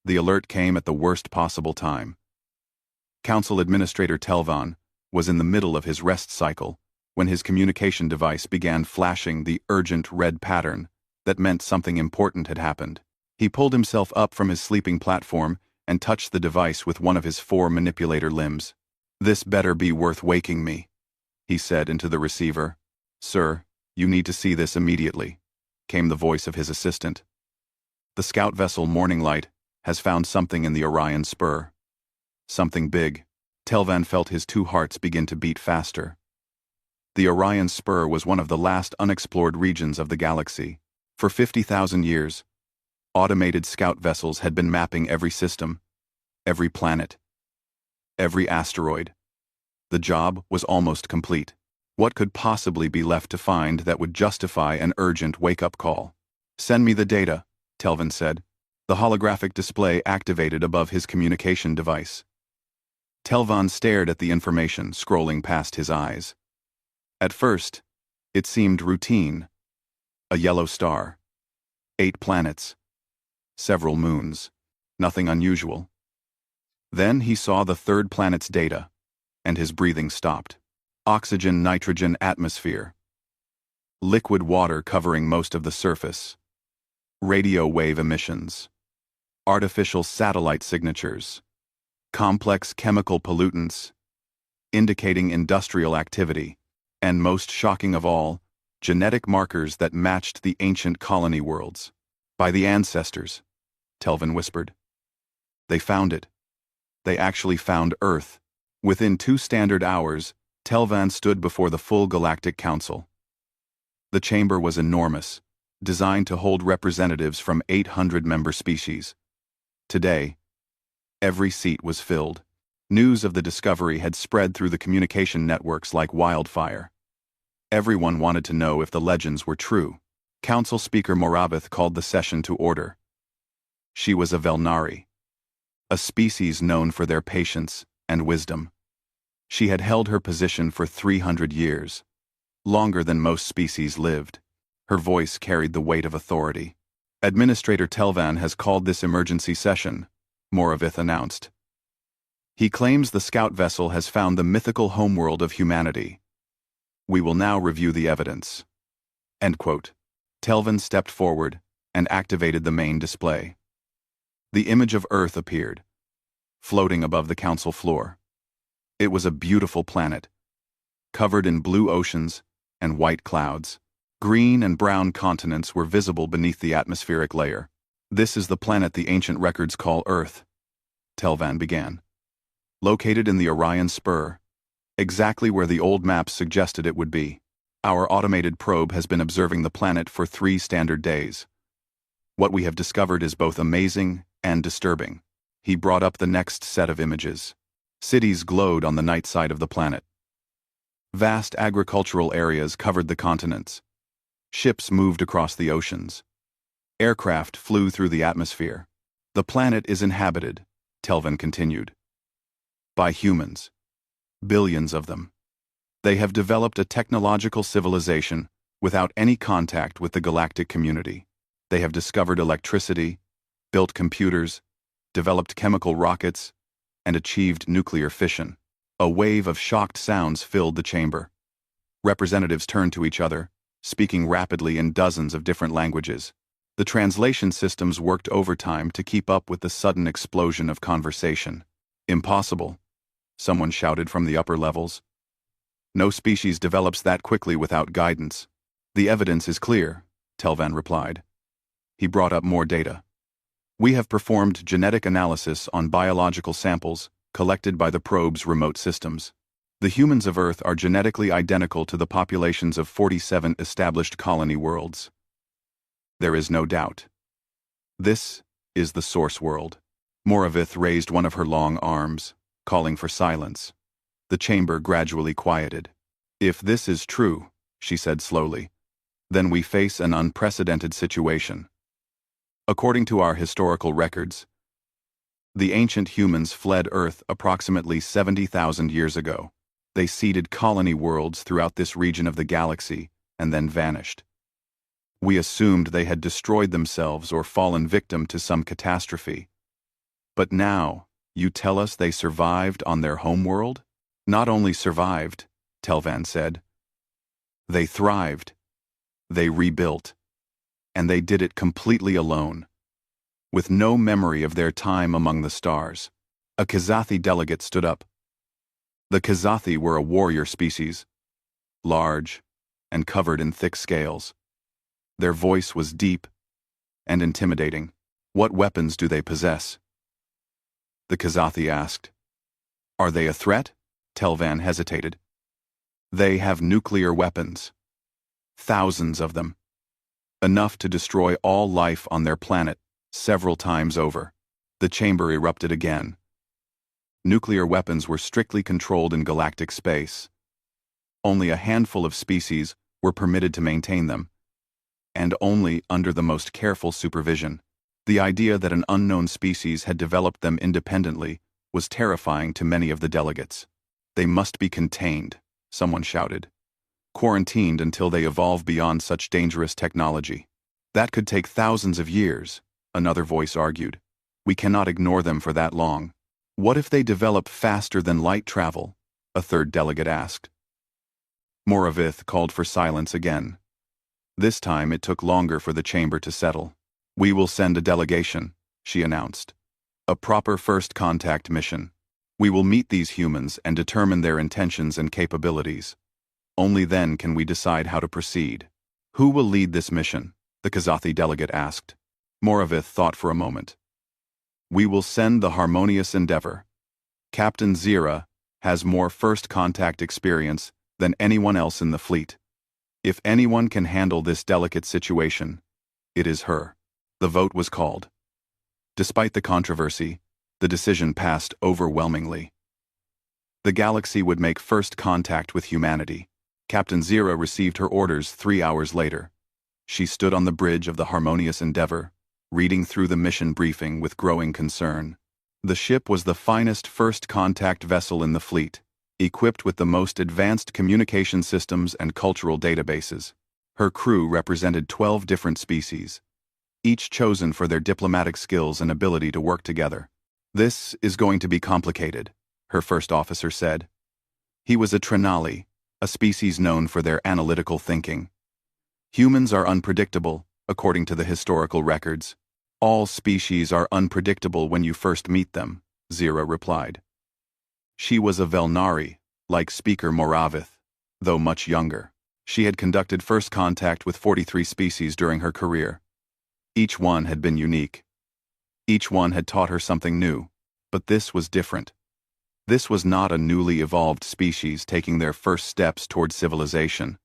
The alert came at the worst possible time. Council Administrator Telvan was in the middle of his rest cycle when his communication device began flashing the urgent red pattern that meant something important had happened. He pulled himself up from his sleeping platform and touched the device with one of his 4 manipulator limbs. "This better be worth waking me," he said into the receiver. "Sir, you need to see this immediately," came the voice of his assistant. "The scout vessel Morning Light has found something in the Orion Spur." Something big. Telvan felt his 2 hearts begin to beat faster. The Orion Spur was one of the last unexplored regions of the galaxy. For 50,000 years, automated scout vessels had been mapping every system, every planet, every asteroid. The job was almost complete. What could possibly be left to find that would justify an urgent wake-up call? "Send me the data," Telvan said. The holographic display activated above his communication device. Telvan stared at the information scrolling past his eyes. At first, it seemed routine. A yellow star. 8 planets. Several moons. Nothing unusual. Then he saw the 3rd planet's data, and his breathing stopped. Oxygen, nitrogen, atmosphere. Liquid water covering most of the surface. Radio wave emissions. Artificial satellite signatures. Complex chemical pollutants, indicating industrial activity, and most shocking of all, genetic markers that matched the ancient colony worlds. "By the ancestors," Telvan whispered. "They found it. They actually found Earth." Within 2 standard hours, Telvan stood before the full Galactic Council. The chamber was enormous, designed to hold representatives from 800 member species. Today, every seat was filled. News of the discovery had spread through the communication networks like wildfire. Everyone wanted to know if the legends were true. Council Speaker Morabith called the session to order. She was a Velnari, a species known for their patience and wisdom. She had held her position for 300 years, longer than most species lived. Her voice carried the weight of authority. "Administrator Telvan has called this emergency session," Morabith announced. "He claims the scout vessel has found the mythical homeworld of humanity. We will now review the evidence." End quote. Telvan stepped forward and activated the main display. The image of Earth appeared, floating above the council floor. It was a beautiful planet, covered in blue oceans and white clouds. Green and brown continents were visible beneath the atmospheric layer. "This is the planet the ancient records call Earth," Telvan began. "Located in the Orion Spur, exactly where the old maps suggested it would be. Our automated probe has been observing the planet for 3 standard days. What we have discovered is both amazing and disturbing." He brought up the next set of images. Cities glowed on the night side of the planet. Vast agricultural areas covered the continents. Ships moved across the oceans. Aircraft flew through the atmosphere. "The planet is inhabited," Telvan continued, "by humans. Billions of them. They have developed a technological civilization without any contact with the galactic community. They have discovered electricity, built computers, developed chemical rockets, and achieved nuclear fission." A wave of shocked sounds filled the chamber. Representatives turned to each other, speaking rapidly in dozens of different languages. The translation systems worked overtime to keep up with the sudden explosion of conversation. "Impossible," someone shouted from the upper levels. "No species develops that quickly without guidance." "The evidence is clear," Telvan replied. He brought up more data. "We have performed genetic analysis on biological samples collected by the probe's remote systems. The humans of Earth are genetically identical to the populations of 47 established colony worlds. There is no doubt. This is the source world." Morabith raised one of her long arms, calling for silence. The chamber gradually quieted. "If this is true," she said slowly, "then we face an unprecedented situation. According to our historical records, the ancient humans fled Earth approximately 70,000 years ago. They seeded colony worlds throughout this region of the galaxy and then vanished. We assumed they had destroyed themselves or fallen victim to some catastrophe. But now, you tell us they survived on their homeworld? Not only survived, Telvan said. They thrived. They rebuilt. And they did it completely alone, with no memory of their time among the stars. A Kazathi delegate stood up. The Kazathi were a warrior species, large and covered in thick scales. Their voice was deep and intimidating. What weapons do they possess? The Kazathi asked. Are they a threat? Telvan hesitated. They have nuclear weapons. Thousands of them. Enough to destroy all life on their planet several times over. The chamber erupted again. Nuclear weapons were strictly controlled in galactic space. Only a handful of species were permitted to maintain them, and only under the most careful supervision. The idea that an unknown species had developed them independently was terrifying to many of the delegates. They must be contained, someone shouted. Quarantined until they evolve beyond such dangerous technology. That could take thousands of years, another voice argued. We cannot ignore them for that long. What if they develop faster than light travel? A third delegate asked. Moravith called for silence again. This time it took longer for the chamber to settle. We will send a delegation, she announced. A proper first contact mission. We will meet these humans and determine their intentions and capabilities. Only then can we decide how to proceed. Who will lead this mission? The Kazathi delegate asked. Moravith thought for a moment. We will send the Harmonious Endeavor. Captain Zira has more first contact experience than anyone else in the fleet. If anyone can handle this delicate situation, it is her. The vote was called. Despite the controversy, the decision passed overwhelmingly. The galaxy would make first contact with humanity. Captain Zira received her orders 3 hours later. She stood on the bridge of the Harmonious Endeavor, reading through the mission briefing with growing concern. The ship was the finest first contact vessel in the fleet, equipped with the most advanced communication systems and cultural databases. Her crew represented 12 different species, each chosen for their diplomatic skills and ability to work together. This is going to be complicated, her first officer said. He was a Trinali, a species known for their analytical thinking. Humans are unpredictable, according to the historical records. All species are unpredictable when you first meet them, Zira replied. She was a Velnari, like Speaker Moravith, though much younger. She had conducted first contact with 43 species during her career. Each one had been unique. Each one had taught her something new, but this was different. This was not a newly evolved species taking their first steps toward civilization.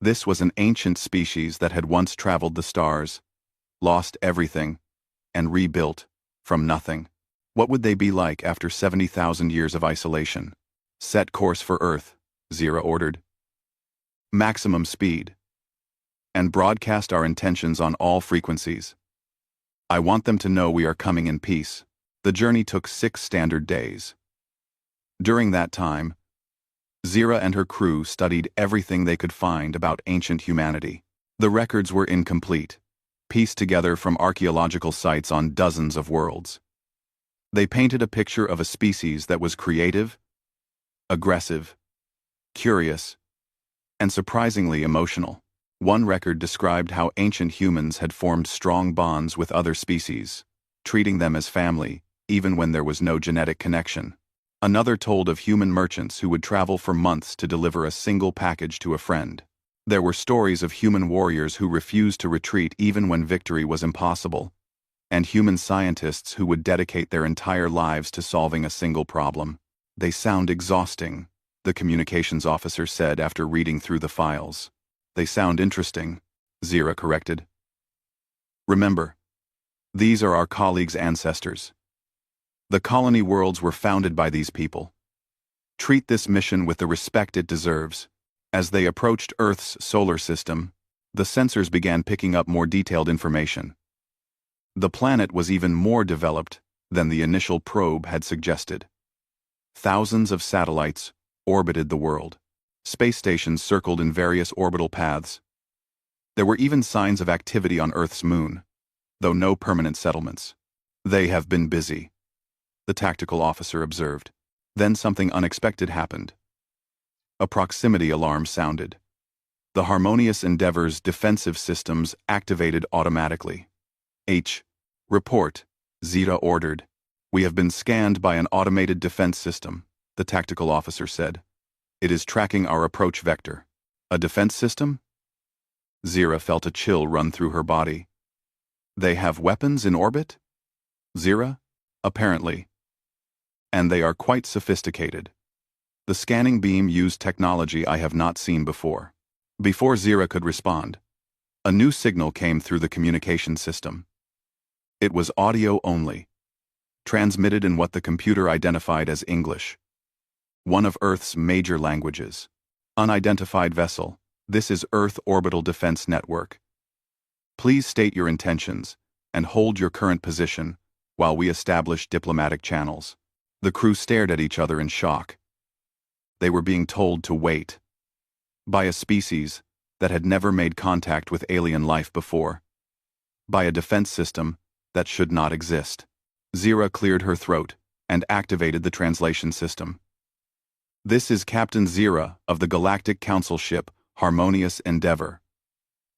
This was an ancient species that had once traveled the stars, lost everything, and rebuilt from nothing. What would they be like after 70,000 years of isolation? Set course for Earth, Zira ordered. Maximum speed. And broadcast our intentions on all frequencies. I want them to know we are coming in peace. The journey took 6 standard days. During that time, Zira and her crew studied everything they could find about ancient humanity. The records were incomplete, pieced together from archaeological sites on dozens of worlds. They painted a picture of a species that was creative, aggressive, curious, and surprisingly emotional. One record described how ancient humans had formed strong bonds with other species, treating them as family, even when there was no genetic connection. Another told of human merchants who would travel for months to deliver a single package to a friend. There were stories of human warriors who refused to retreat even when victory was impossible, and human scientists who would dedicate their entire lives to solving a single problem. They sound exhausting, the communications officer said after reading through the files. They sound interesting, Zira corrected. Remember, these are our colleagues' ancestors. The colony worlds were founded by these people. Treat this mission with the respect it deserves. As they approached Earth's solar system, the sensors began picking up more detailed information. The planet was even more developed than the initial probe had suggested. Thousands of satellites orbited the world. Space stations circled in various orbital paths. There were even signs of activity on Earth's moon, though no permanent settlements. They have been busy, the tactical officer observed. Then something unexpected happened. A proximity alarm sounded. The Harmonious Endeavor's defensive systems activated automatically. Report, Zeta ordered. We have been scanned by an automated defense system, the tactical officer said. It is tracking our approach vector. A defense system? Zeta felt a chill run through her body. They have weapons in orbit? Zeta? Apparently. And they are quite sophisticated. The scanning beam used technology I have not seen before. Before Zeta could respond, a new signal came through the communication system. It was audio only, transmitted in what the computer identified as English, one of Earth's major languages. Unidentified vessel, this is Earth Orbital Defense Network. Please state your intentions and hold your current position while we establish diplomatic channels. The crew stared at each other in shock. They were being told to wait. By a species that had never made contact with alien life before. By a defense system that should not exist. Zeta cleared her throat and activated the translation system. This is Captain Zeta of the Galactic Council ship Harmonious Endeavor.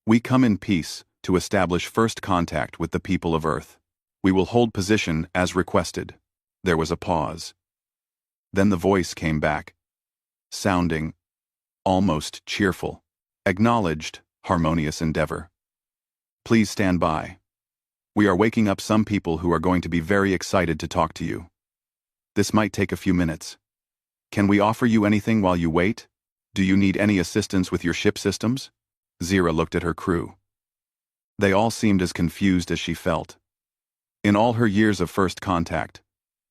We come in peace to establish first contact with the people of Earth. We will hold position as requested. There was a pause. Then the voice came back, sounding almost cheerful. Acknowledged, Harmonious Endeavor. Please stand by. We are waking up some people who are going to be very excited to talk to you. This might take a few minutes. Can we offer you anything while you wait? Do you need any assistance with your ship systems? Zeta looked at her crew. They all seemed as confused as she felt. In all her years of first contact,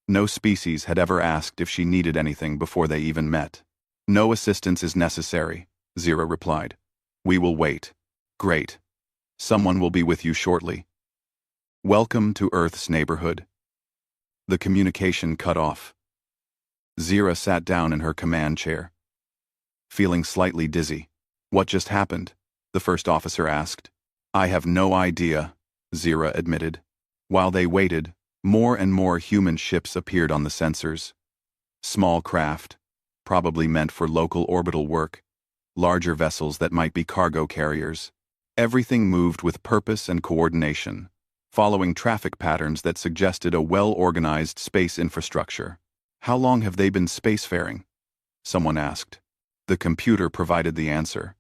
no species had ever asked if she needed anything before they even met. No assistance is necessary, Zeta replied. We will wait. Great. Someone will be with you shortly. Welcome to Earth's neighborhood. The communication cut off. Zeta sat down in her command chair, feeling slightly dizzy. What just happened? The first officer asked. I have no idea, Zeta admitted. While they waited, more and more human ships appeared on the sensors. Small craft, probably meant for local orbital work, larger vessels that might be cargo carriers. Everything moved with purpose and coordination, following traffic patterns that suggested a well-organized space infrastructure. How long have they been spacefaring? Someone asked. The computer provided the answer.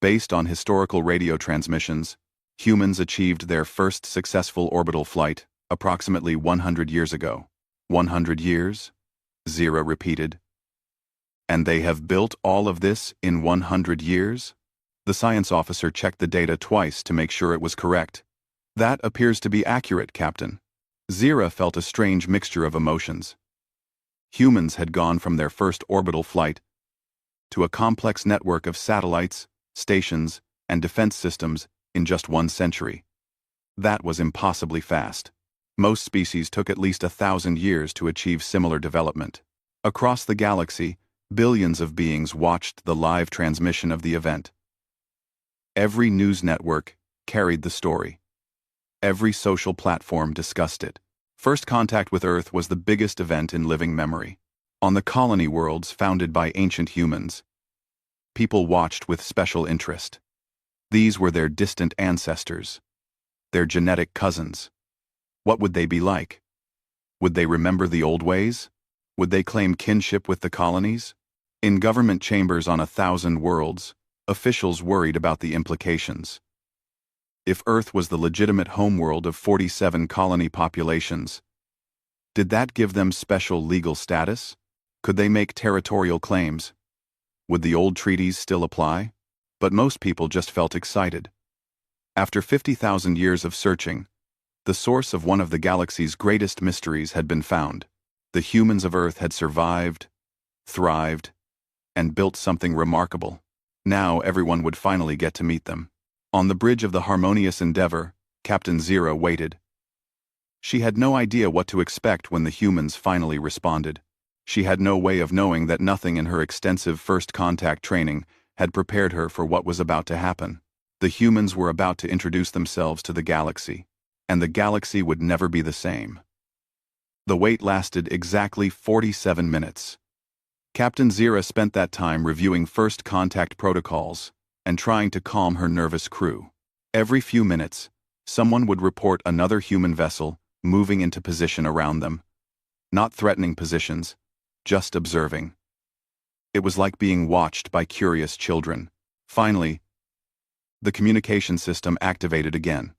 Based on historical radio transmissions, humans achieved their first successful orbital flight approximately 100 years ago. 100 years? Zeta repeated. And they have built all of this in 100 years? The science officer checked the data twice to make sure it was correct. That appears to be accurate, Captain. Zeta felt a strange mixture of emotions. Humans had gone from their first orbital flight to a complex network of satellites, stations, and defense systems in just 1 century. That was impossibly fast. Most species took at least 1,000 years to achieve similar development. Across the galaxy, billions of beings watched the live transmission of the event. Every news network carried the story. Every social platform discussed it. First contact with Earth was the biggest event in living memory. On the colony worlds founded by ancient humans, people watched with special interest. These were their distant ancestors, their genetic cousins. What would they be like? Would they remember the old ways? Would they claim kinship with the colonies? In government chambers on 1,000 worlds, officials worried about the implications. If Earth was the legitimate homeworld of 47 colony populations, did that give them special legal status? Could they make territorial claims? Would the old treaties still apply? But most people just felt excited. After 50,000 years of searching, the source of one of the galaxy's greatest mysteries had been found. The humans of Earth had survived, thrived, and built something remarkable. Now everyone would finally get to meet them. On the bridge of the Harmonious Endeavor, Captain Zeta waited. She had no idea what to expect when the humans finally responded. She had no way of knowing that nothing in her extensive first contact training had prepared her for what was about to happen. The humans were about to introduce themselves to the galaxy. and the galaxy would never be the same. The wait lasted exactly 47 minutes. Captain Zira spent that time reviewing first contact protocols and trying to calm her nervous crew. Every few minutes, someone would report another human vessel moving into position around them. Not threatening positions, just observing. It was like being watched by curious children. Finally, the communication system activated again.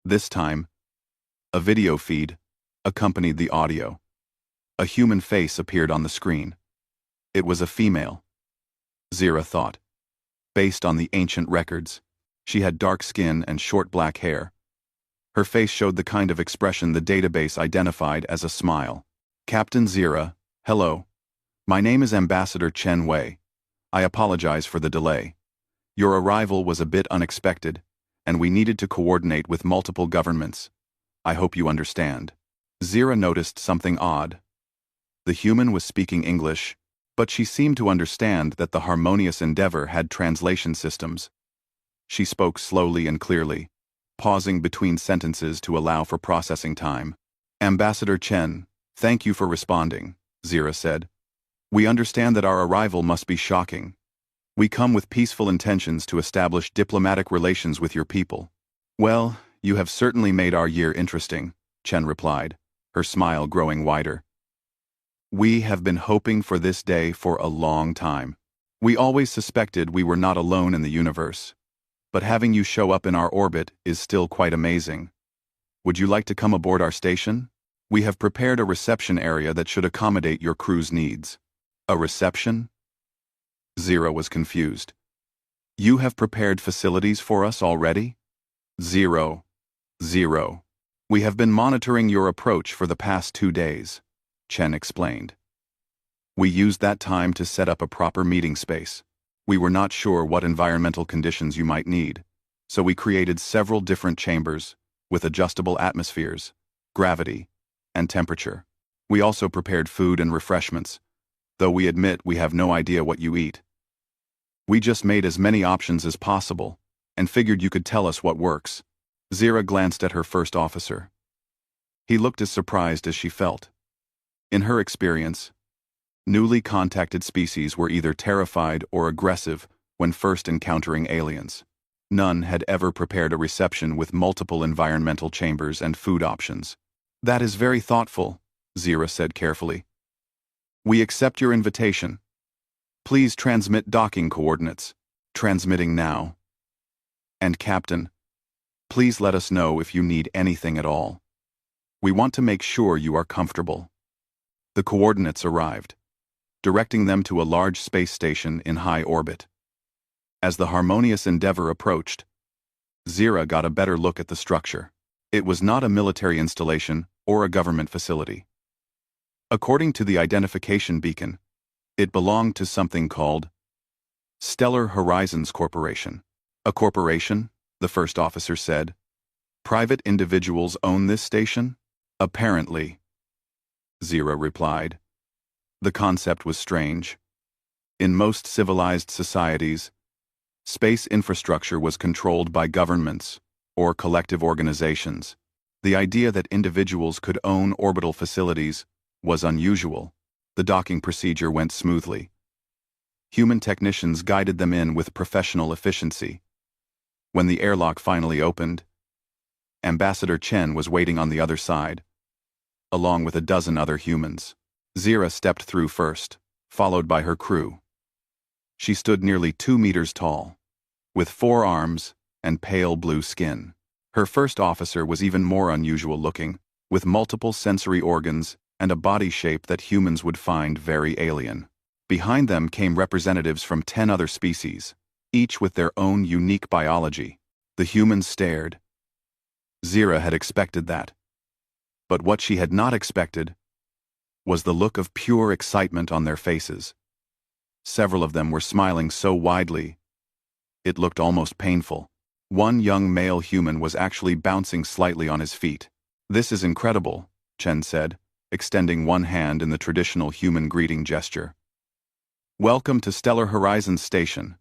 This time, a video feed accompanied the audio. A human face appeared on the screen. It was a female. Zira thought. Based on the ancient records, she had dark skin and short black hair. Her face showed the kind of expression the database identified as a smile. Captain Zira, hello. My name is Ambassador Chen Wei. I apologize for the delay. Your arrival was a bit unexpected, and we needed to coordinate with multiple governments. I hope you understand. Zira noticed something odd. The human was speaking English, but she seemed to understand that the harmonious endeavor had translation systems. She spoke slowly and clearly, pausing between sentences to allow for processing time. Ambassador Chen, thank you for responding, Zira said. We understand that our arrival must be shocking. We come with peaceful intentions to establish diplomatic relations with your people. Well, you have certainly made our year interesting, Chen replied, her smile growing wider. We have been hoping for this day for a long time. We always suspected we were not alone in the universe. But having you show up in our orbit is still quite amazing. Would you like to come aboard our station? We have prepared a reception area that should accommodate your crew's needs. A reception? Zira was confused. You have prepared facilities for us already? Zero. We have been monitoring your approach for the past 2 days, Chen explained. We used that time to set up a proper meeting space. We were not sure what environmental conditions you might need, so we created several different chambers with adjustable atmospheres, gravity, and temperature. We also prepared food and refreshments, though we admit we have no idea what you eat. We just made as many options as possible and figured you could tell us what works. Zira glanced at her first officer. He looked as surprised as she felt. In her experience, newly contacted species were either terrified or aggressive when first encountering aliens. None had ever prepared a reception with multiple environmental chambers and food options. That is very thoughtful, Zira said carefully. We accept your invitation. Please transmit docking coordinates. Transmitting now. And Captain, please let us know if you need anything at all. We want to make sure you are comfortable. The coordinates arrived, directing them to a large space station in high orbit. As the harmonious endeavor approached, Zira got a better look at the structure. It was not a military installation or a government facility. According to the identification beacon, it belonged to something called Stellar Horizons Corporation. A corporation, the first officer said. Private individuals own this station? Apparently, Zira replied. The concept was strange. In most civilized societies, space infrastructure was controlled by governments or collective organizations. The idea that individuals could own orbital facilities was unusual. The docking procedure went smoothly. Human technicians guided them in with professional efficiency. When the airlock finally opened, Ambassador Chen was waiting on the other side, along with a dozen other humans. Zira stepped through first, followed by her crew. She stood nearly 2 meters tall, with 4 arms and pale blue skin. Her first officer was even more unusual looking, with multiple sensory organs and a body shape that humans would find very alien. Behind them came representatives from 10 other species, each with their own unique biology. The humans stared. Zira had expected that. But what she had not expected was the look of pure excitement on their faces. Several of them were smiling so widely, it looked almost painful. One young male human was actually bouncing slightly on his feet. This is incredible, Chen said, extending one hand in the traditional human greeting gesture. Welcome to Stellar Horizons Station.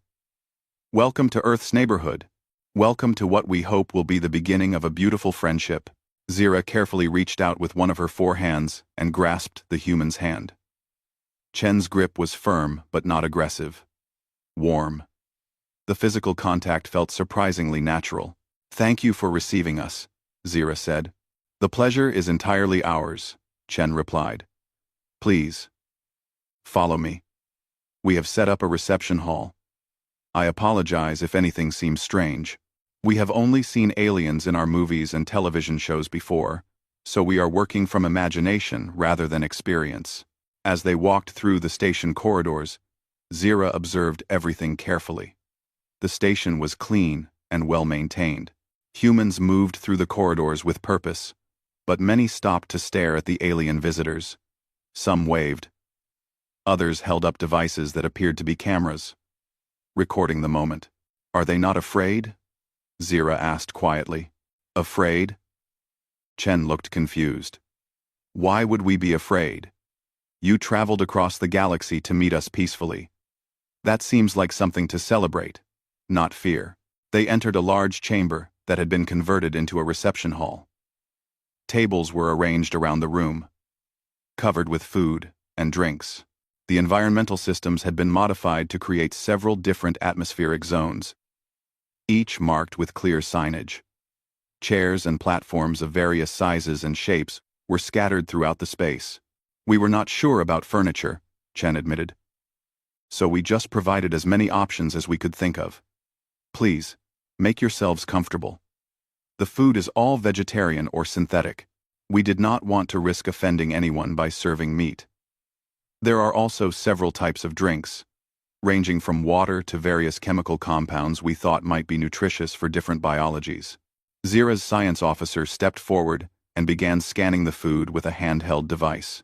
Welcome to Earth's neighborhood. Welcome to what we hope will be the beginning of a beautiful friendship. Zira carefully reached out with one of her 4 hands and grasped the human's hand. Chen's grip was firm but not aggressive. Warm. The physical contact felt surprisingly natural. "Thank you for receiving us," Zira said. "The pleasure is entirely ours," Chen replied. "Please, follow me. We have set up a reception hall. I apologize if anything seems strange. We have only seen aliens in our movies and television shows before, so we are working from imagination rather than experience." As they walked through the station corridors, Zira observed everything carefully. The station was clean and well-maintained. Humans moved through the corridors with purpose, but many stopped to stare at the alien visitors. Some waved. Others held up devices that appeared to be cameras, recording the moment. "Are they not afraid?" Zira asked quietly. "Afraid?" Chen looked confused. "Why would we be afraid? You traveled across the galaxy to meet us peacefully. That seems like something to celebrate, not fear." They entered a large chamber that had been converted into a reception hall. Tables were arranged around the room, covered with food and drinks. The environmental systems had been modified to create several different atmospheric zones, each marked with clear signage. Chairs and platforms of various sizes and shapes were scattered throughout the space. "We were not sure about furniture," Chen admitted, "so we just provided as many options as we could think of. Please, make yourselves comfortable. The food is all vegetarian or synthetic. We did not want to risk offending anyone by serving meat. There are also several types of drinks, ranging from water to various chemical compounds we thought might be nutritious for different biologies." Zira's science officer stepped forward and began scanning the food with a handheld device.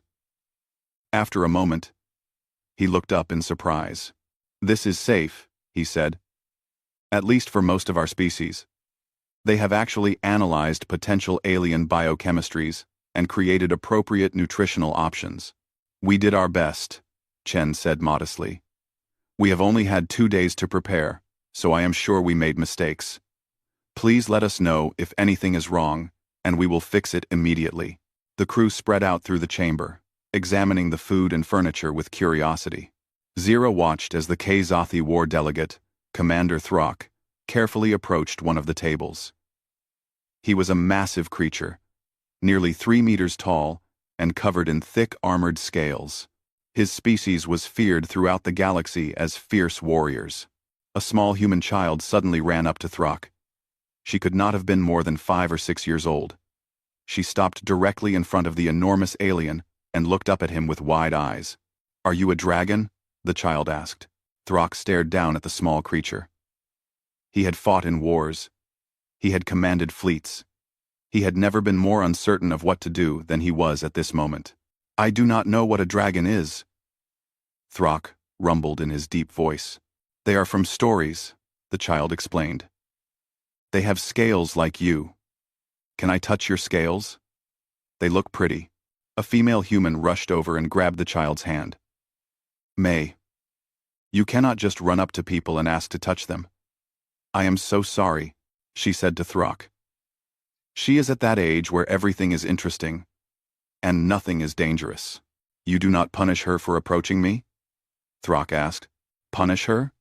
After a moment, he looked up in surprise. "This is safe," he said. "At least for most of our species. They have actually analyzed potential alien biochemistries and created appropriate nutritional options. We did our best," Chen said modestly. "We have only had 2 days to prepare, so I am sure we made mistakes. Please let us know if anything is wrong, and we will fix it immediately." The crew spread out through the chamber, examining the food and furniture with curiosity. Zira watched as the Kazathi war delegate, Commander Throck, carefully approached one of the tables. He was a massive creature, nearly 3 meters tall and covered in thick armored scales. His species was feared throughout the galaxy as fierce warriors. A small human child suddenly ran up to Throck. She could not have been more than 5 or 6 years old. She stopped directly in front of the enormous alien and looked up at him with wide eyes. "Are you a dragon?" the child asked. Throck stared down at the small creature. He had fought in wars. He had commanded fleets. He had never been more uncertain of what to do than he was at this moment. "I do not know what a dragon is," Throck rumbled in his deep voice. "They are from stories," the child explained. "They have scales like you. Can I touch your scales? They look pretty." A female human rushed over and grabbed the child's hand. "May, you cannot just run up to people and ask to touch them." "I am so sorry," she said to Throck. "She is at that age where everything is interesting, and nothing is dangerous." "You do not punish her for approaching me?" Throck asked. "Punish her?"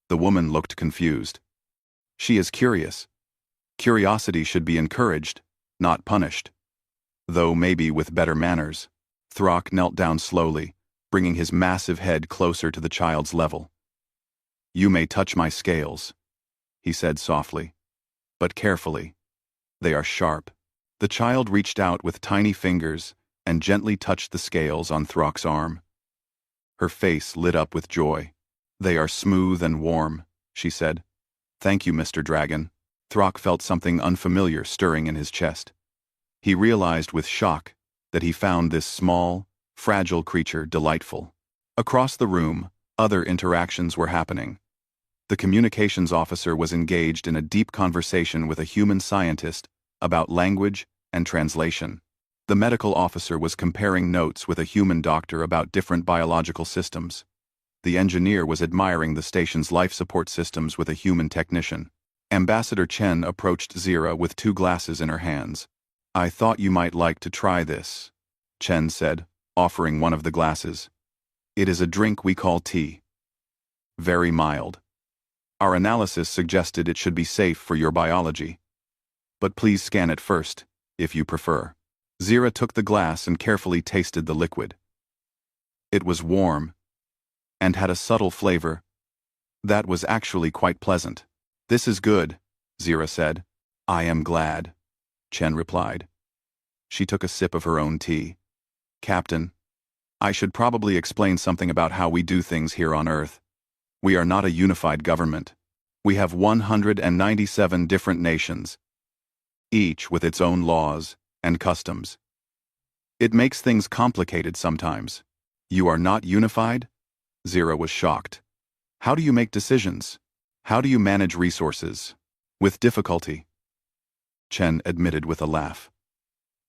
The woman looked confused. "She is curious. Curiosity should be encouraged, not punished. Though maybe with better manners." Throck knelt down slowly, bringing his massive head closer to the child's level. "You may touch my scales," he said softly, "but carefully. They are sharp." The child reached out with tiny fingers and gently touched the scales on Throck's arm. Her face lit up with joy. "They are smooth and warm," she said. "Thank you, Mr. Dragon." Throck felt something unfamiliar stirring in his chest. He realized with shock that he found this small, fragile creature delightful. Across the room, other interactions were happening. The communications officer was engaged in a deep conversation with a human scientist about language and translation. The medical officer was comparing notes with a human doctor about different biological systems. The engineer was admiring the station's life support systems with a human technician. Ambassador Chen approached Zira with 2 glasses in her hands. "I thought you might like to try this," Chen said, offering one of the glasses. "It is a drink we call tea. Very mild. Our analysis suggested it should be safe for your biology. But please scan it first, if you prefer." Zira took the glass and carefully tasted the liquid. It was warm and had a subtle flavor that was actually quite pleasant. "This is good," Zira said. "I am glad," Chen replied. She took a sip of her own tea. "Captain, I should probably explain something about how we do things here on Earth. We are not a unified government. We have 197 different nations, each with its own laws and customs. It makes things complicated sometimes." "You are not unified?" Zira was shocked. "How do you make decisions? How do you manage resources?" "With difficulty," Chen admitted with a laugh.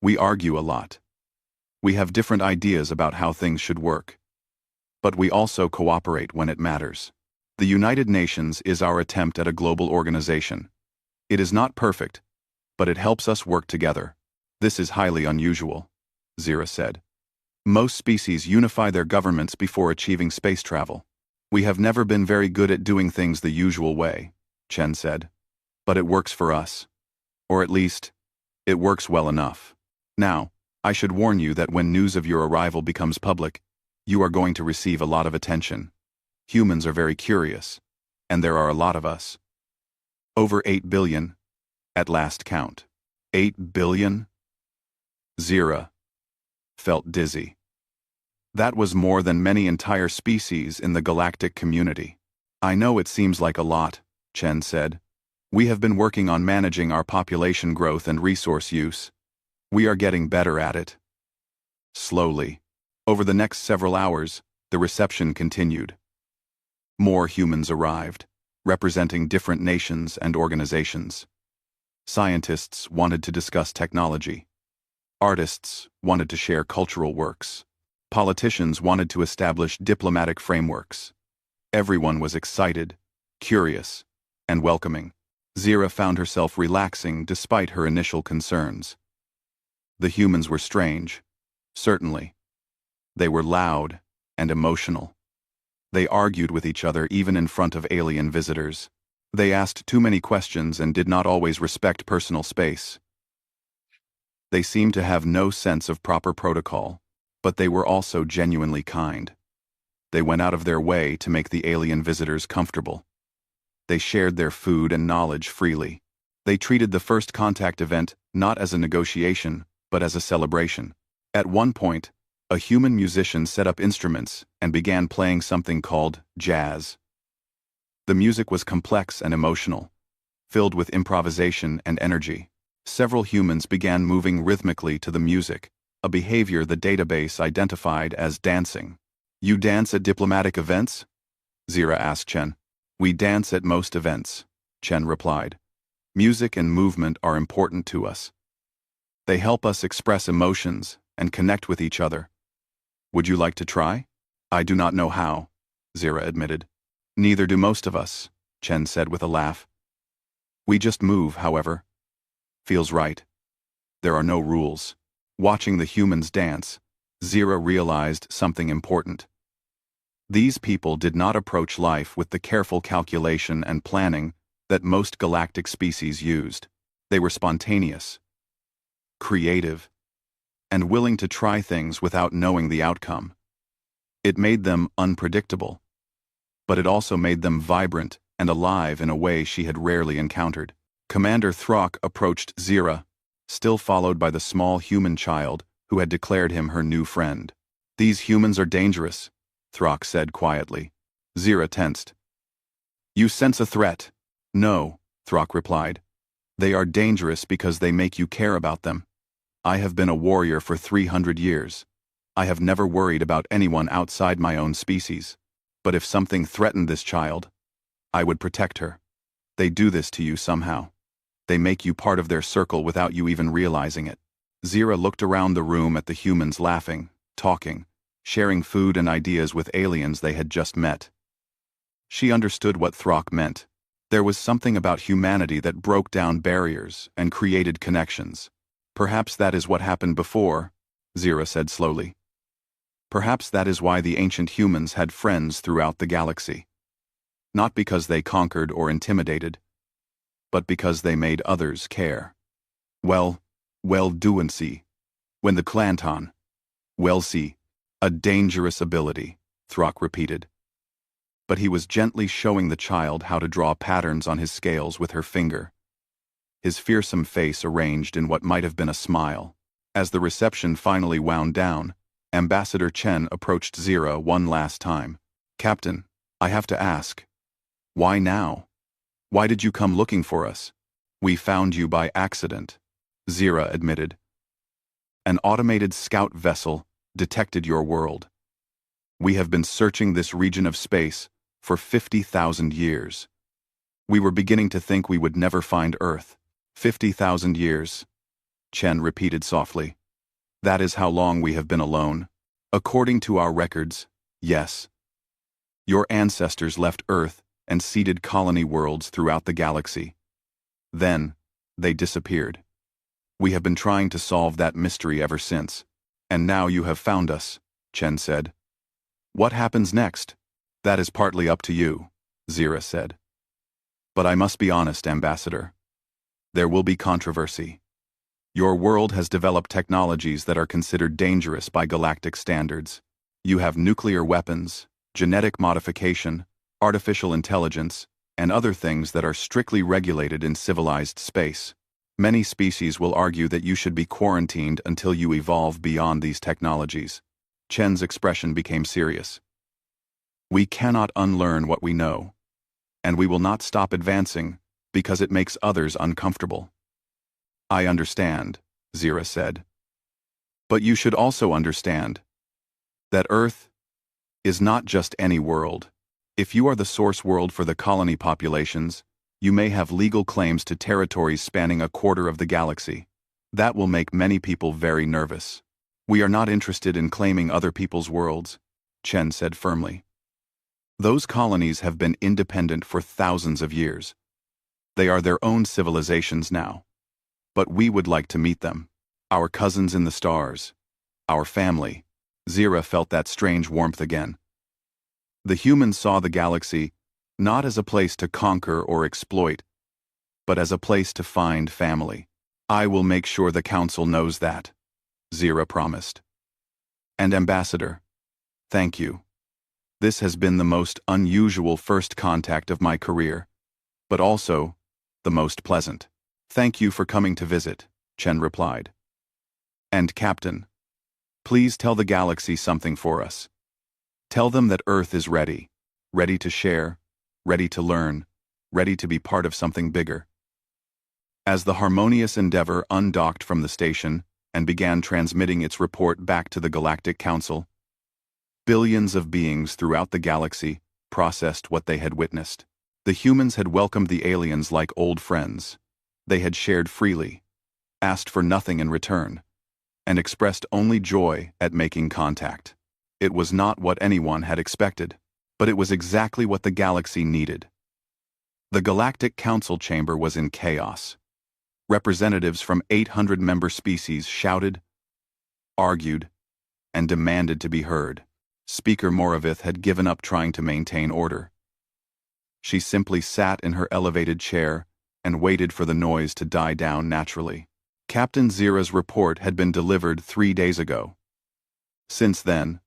"We argue a lot. We have different ideas about how things should work. But we also cooperate when it matters. The United Nations is our attempt at a global organization. It is not perfect, but it helps us work together. This is highly unusual," Zira said. "Most species unify their governments before achieving space travel. We have never been very good at doing things the usual way," Chen said. "But it works for us. Or at least, it works well enough. Now, I should warn you that when news of your arrival becomes public, you are going to receive a lot of attention. Humans are very curious, and there are a lot of us. Over 8 billion, at last count." 8 billion? Zira felt dizzy. That was more than many entire species in the galactic community. "I know it seems like a lot," Chen said. "We have been working on managing our population growth and resource use. We are getting better at it." Slowly, over the next several hours, the reception continued. More humans arrived, representing different nations and organizations. Scientists wanted to discuss technology. Artists wanted to share cultural works. Politicians wanted to establish diplomatic frameworks. Everyone was excited, curious, and welcoming. Zira found herself relaxing despite her initial concerns. The humans were strange, certainly. They were loud and emotional. They argued with each other even in front of alien visitors. They asked too many questions and did not always respect personal space. They seemed to have no sense of proper protocol, but they were also genuinely kind. They went out of their way to make the alien visitors comfortable. They shared their food and knowledge freely. They treated the first contact event not as a negotiation, but as a celebration. At one point, a human musician set up instruments and began playing something called jazz. The music was complex and emotional, filled with improvisation and energy. Several humans began moving rhythmically to the music, a behavior the database identified as dancing. "You dance at diplomatic events?" Zira asked Chen. "We dance at most events," Chen replied. "Music and movement are important to us. They help us express emotions and connect with each other. Would you like to try?" "I do not know how," Zira admitted. "Neither do most of us," Chen said with a laugh. "We just move, however. Feels right. There are no rules." Watching the humans dance, Zira realized something important. These people did not approach life with the careful calculation and planning that most galactic species used. They were spontaneous, creative, and willing to try things without knowing the outcome. It made them unpredictable, but it also made them vibrant and alive in a way she had rarely encountered. Commander Throck approached Zira, still followed by the small human child who had declared him her new friend. "These humans are dangerous," Throck said quietly. Zira tensed. "You sense a threat?" "No," Throck replied. "They are dangerous because they make you care about them. I have been a warrior for 300 years. I have never worried about anyone outside my own species. But if something threatened this child, I would protect her. They do this to you somehow. They make you part of their circle without you even realizing it." Zira looked around the room at the humans laughing, talking, sharing food and ideas with aliens they had just met. She understood what Throck meant. There was something about humanity that broke down barriers and created connections. Perhaps that is what happened before, Zira said slowly. Perhaps that is why the ancient humans had friends throughout the galaxy. Not because they conquered or intimidated, but because they made others care. Well doin' see. When the Clanton. Well see. A dangerous ability, Throck repeated. But he was gently showing the child how to draw patterns on his scales with her finger. His fearsome face arranged in what might have been a smile. As the reception finally wound down, Ambassador Chen approached Zira one last time. Captain, I have to ask. Why now? Why did you come looking for us? We found you by accident, Zira admitted. An automated scout vessel detected your world. We have been searching this region of space for 50,000 years. We were beginning to think we would never find Earth. 50,000 years, Chen repeated softly. That is how long we have been alone. According to our records, yes. Your ancestors left Earth and seeded colony worlds throughout the galaxy. Then, they disappeared. We have been trying to solve that mystery ever since. And now you have found us, Chen said. What happens next? That is partly up to you, Zira said. But I must be honest, Ambassador. There will be controversy. Your world has developed technologies that are considered dangerous by galactic standards. You have nuclear weapons, genetic modification, artificial intelligence, and other things that are strictly regulated in civilized space. Many species will argue that you should be quarantined until you evolve beyond these technologies. Chen's expression became serious. We cannot unlearn what we know, and we will not stop advancing because it makes others uncomfortable. I understand, Zira said. But you should also understand that Earth is not just any world. If you are the source world for the colony populations, you may have legal claims to territories spanning a quarter of the galaxy. That will make many people very nervous. We are not interested in claiming other people's worlds, Chen said firmly. Those colonies have been independent for thousands of years. They are their own civilizations now. But we would like to meet them. Our cousins in the stars. Our family. Zira felt that strange warmth again. The humans saw the galaxy not as a place to conquer or exploit, but as a place to find family. I will make sure the Council knows that, Zira promised. And Ambassador, thank you. This has been the most unusual first contact of my career, but also the most pleasant. Thank you for coming to visit, Chen replied. And Captain, please tell the galaxy something for us. Tell them that Earth is ready to share, ready to learn, ready to be part of something bigger. As the Harmonious Endeavor undocked from the station and began transmitting its report back to the Galactic Council, billions of beings throughout the galaxy processed what they had witnessed. The humans had welcomed the aliens like old friends. They had shared freely, asked for nothing in return, and expressed only joy at making contact. It was not what anyone had expected, but it was exactly what the galaxy needed. The Galactic Council chamber was in chaos. Representatives from 800 member species shouted, argued, and demanded to be heard. Speaker Moravith had given up trying to maintain order. She simply sat in her elevated chair and waited for the noise to die down naturally. Captain Zira's report had been delivered 3 days ago. Since then,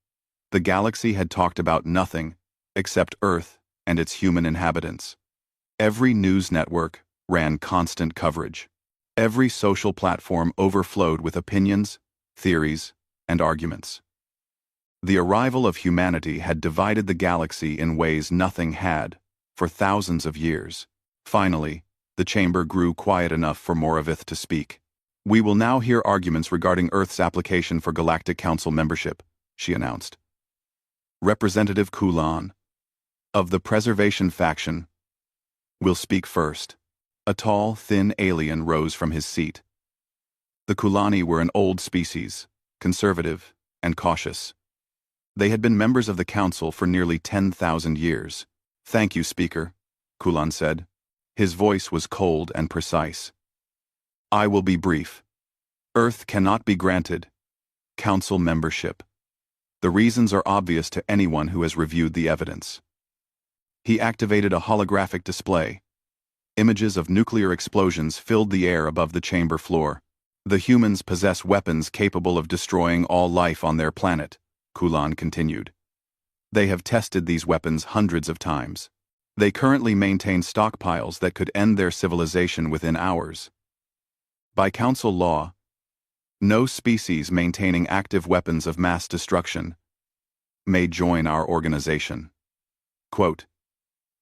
the galaxy had talked about nothing except Earth and its human inhabitants. Every news network ran constant coverage. Every social platform overflowed with opinions, theories, and arguments. The arrival of humanity had divided the galaxy in ways nothing had for thousands of years. Finally, the chamber grew quiet enough for Moravith to speak. We will now hear arguments regarding Earth's application for Galactic Council membership, she announced. Representative Kulan, of the Preservation faction, will speak first. A tall, thin alien rose from his seat. The Kulani were an old species, conservative and cautious. They had been members of the Council for nearly 10,000 years. Thank you, Speaker, Kulan said. His voice was cold and precise. I will be brief. Earth cannot be granted Council membership. The reasons are obvious to anyone who has reviewed the evidence. He activated a holographic display. Images of nuclear explosions filled the air above the chamber floor. The humans possess weapons capable of destroying all life on their planet, Kulan continued. They have tested these weapons hundreds of times. They currently maintain stockpiles that could end their civilization within hours. By Council law, no species maintaining active weapons of mass destruction may join our organization. Quote,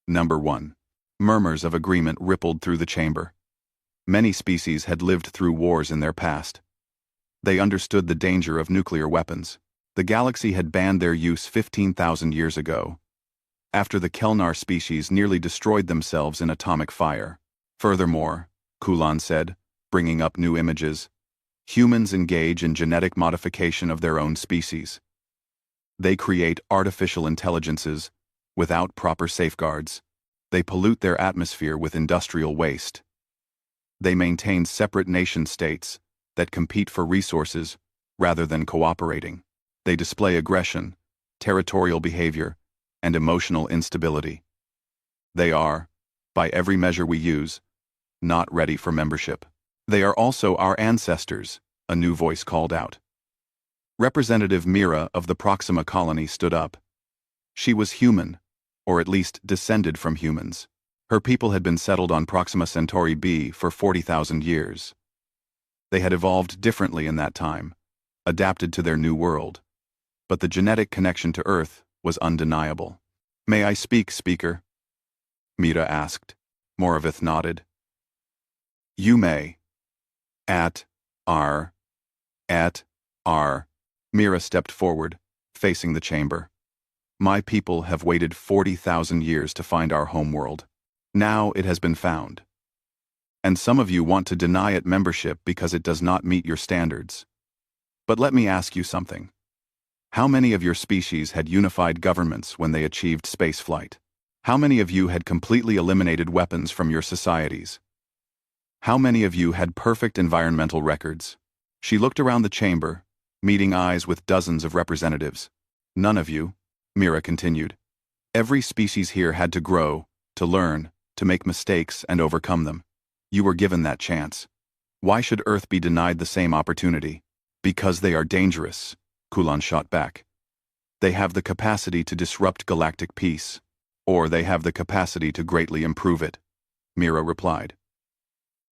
Number 1. Murmurs of agreement rippled through the chamber. Many species had lived through wars in their past. They understood the danger of nuclear weapons. The galaxy had banned their use 15,000 years ago, after the Kelnar species nearly destroyed themselves in atomic fire. Furthermore, Kulan said, bringing up new images, humans engage in genetic modification of their own species. They create artificial intelligences without proper safeguards. They pollute their atmosphere with industrial waste. They maintain separate nation-states that compete for resources rather than cooperating. They display aggression, territorial behavior, and emotional instability. They are, by every measure we use, not ready for membership. They are also our ancestors, a new voice called out. Representative Mira of the Proxima colony stood up. She was human, or at least descended from humans. Her people had been settled on Proxima Centauri b for 40,000 years. They had evolved differently in that time, adapted to their new world. But the genetic connection to Earth was undeniable. May I speak, Speaker? Mira asked. Moravith nodded. You may. At R. Mira stepped forward, facing the chamber. My people have waited 40,000 years to find our homeworld. Now it has been found. And some of you want to deny it membership because it does not meet your standards. But let me ask you something. How many of your species had unified governments when they achieved spaceflight? How many of you had completely eliminated weapons from your societies? How many of you had perfect environmental records? She looked around the chamber, meeting eyes with dozens of representatives. None of you, Mira continued. Every species here had to grow, to learn, to make mistakes and overcome them. You were given that chance. Why should Earth be denied the same opportunity? Because they are dangerous, Kulan shot back. They have the capacity to disrupt galactic peace, or they have the capacity to greatly improve it, Mira replied.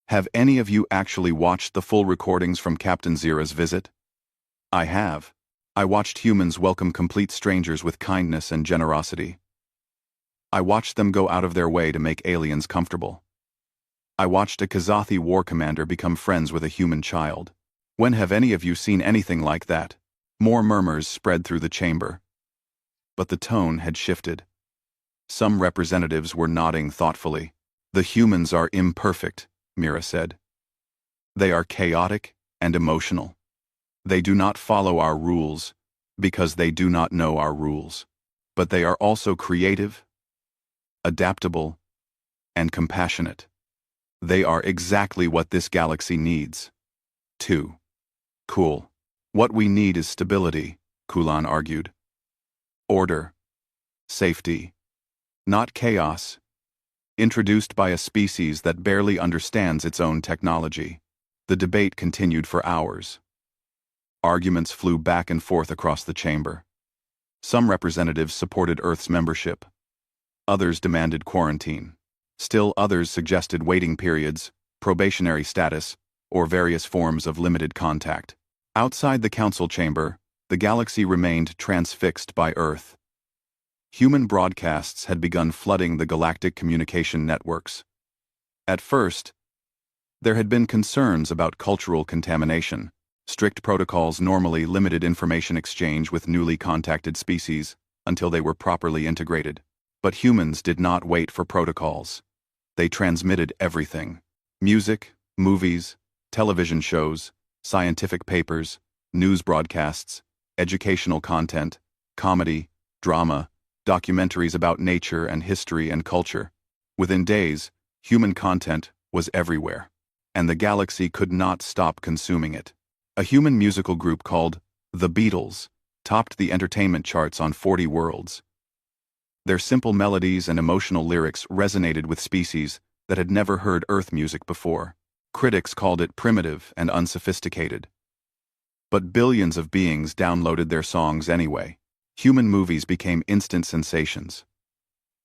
Have any of you actually watched the full recordings from Captain Zira's visit? I have. I watched humans welcome complete strangers with kindness and generosity. I watched them go out of their way to make aliens comfortable. I watched a Kazathi war commander become friends with a human child. When have any of you seen anything like that? More murmurs spread through the chamber. But the tone had shifted. Some representatives were nodding thoughtfully. The humans are imperfect, Mira said. They are chaotic and emotional. They do not follow our rules because they do not know our rules. But they are also creative, adaptable, and compassionate. They are exactly what this galaxy needs. 2. Cool. What we need is stability, Kulan argued. Order. Safety. Not chaos. Introduced by a species that barely understands its own technology. The debate continued for hours. Arguments flew back and forth across the chamber. Some representatives supported Earth's membership. Others demanded quarantine. Still others suggested waiting periods, probationary status, or various forms of limited contact. Outside the council chamber, the galaxy remained transfixed by Earth. Human broadcasts had begun flooding the galactic communication networks. At first, there had been concerns about cultural contamination. Strict protocols normally limited information exchange with newly contacted species until they were properly integrated. But humans did not wait for protocols. They transmitted everything. Music, movies, television shows, scientific papers, news broadcasts, educational content, comedy, drama, documentaries about nature and history and culture. Within days, Human content was everywhere, and the galaxy could not stop consuming it. A human musical group called The Beatles topped the entertainment charts on 40 worlds. Their simple melodies and emotional lyrics resonated with species that had never heard Earth music before. Critics called it primitive and unsophisticated. But billions of beings downloaded their songs anyway. Human movies became instant sensations.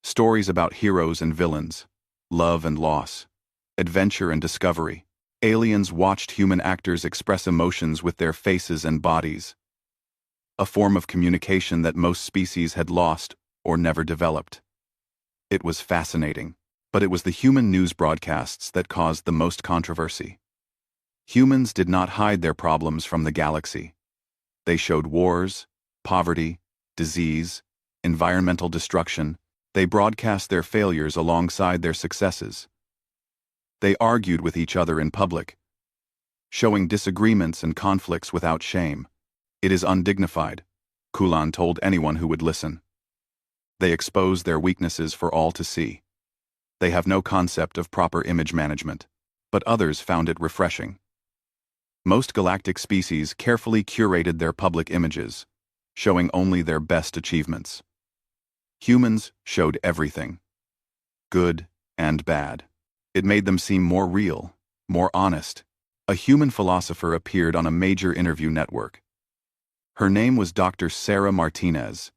Stories about heroes and villains, love and loss, adventure and discovery. Aliens watched human actors express emotions with their faces and bodies. A form of communication that most species had lost or never developed. It was fascinating, but it was the human news broadcasts that caused the most controversy. Humans did not hide their problems from the galaxy. They showed wars, poverty, disease, environmental destruction. They broadcast their failures alongside their successes. They argued with each other in public, showing disagreements and conflicts without shame. It is undignified, Kulan told anyone who would listen. They expose their weaknesses for all to see. They have no concept of proper image management, but others found it refreshing. Most galactic species carefully curated their public images, showing only their best achievements. Humans showed everything, good and bad. It made them seem more real, more honest. A human philosopher appeared on a major interview network. Her name was Dr. Sarah Martinez,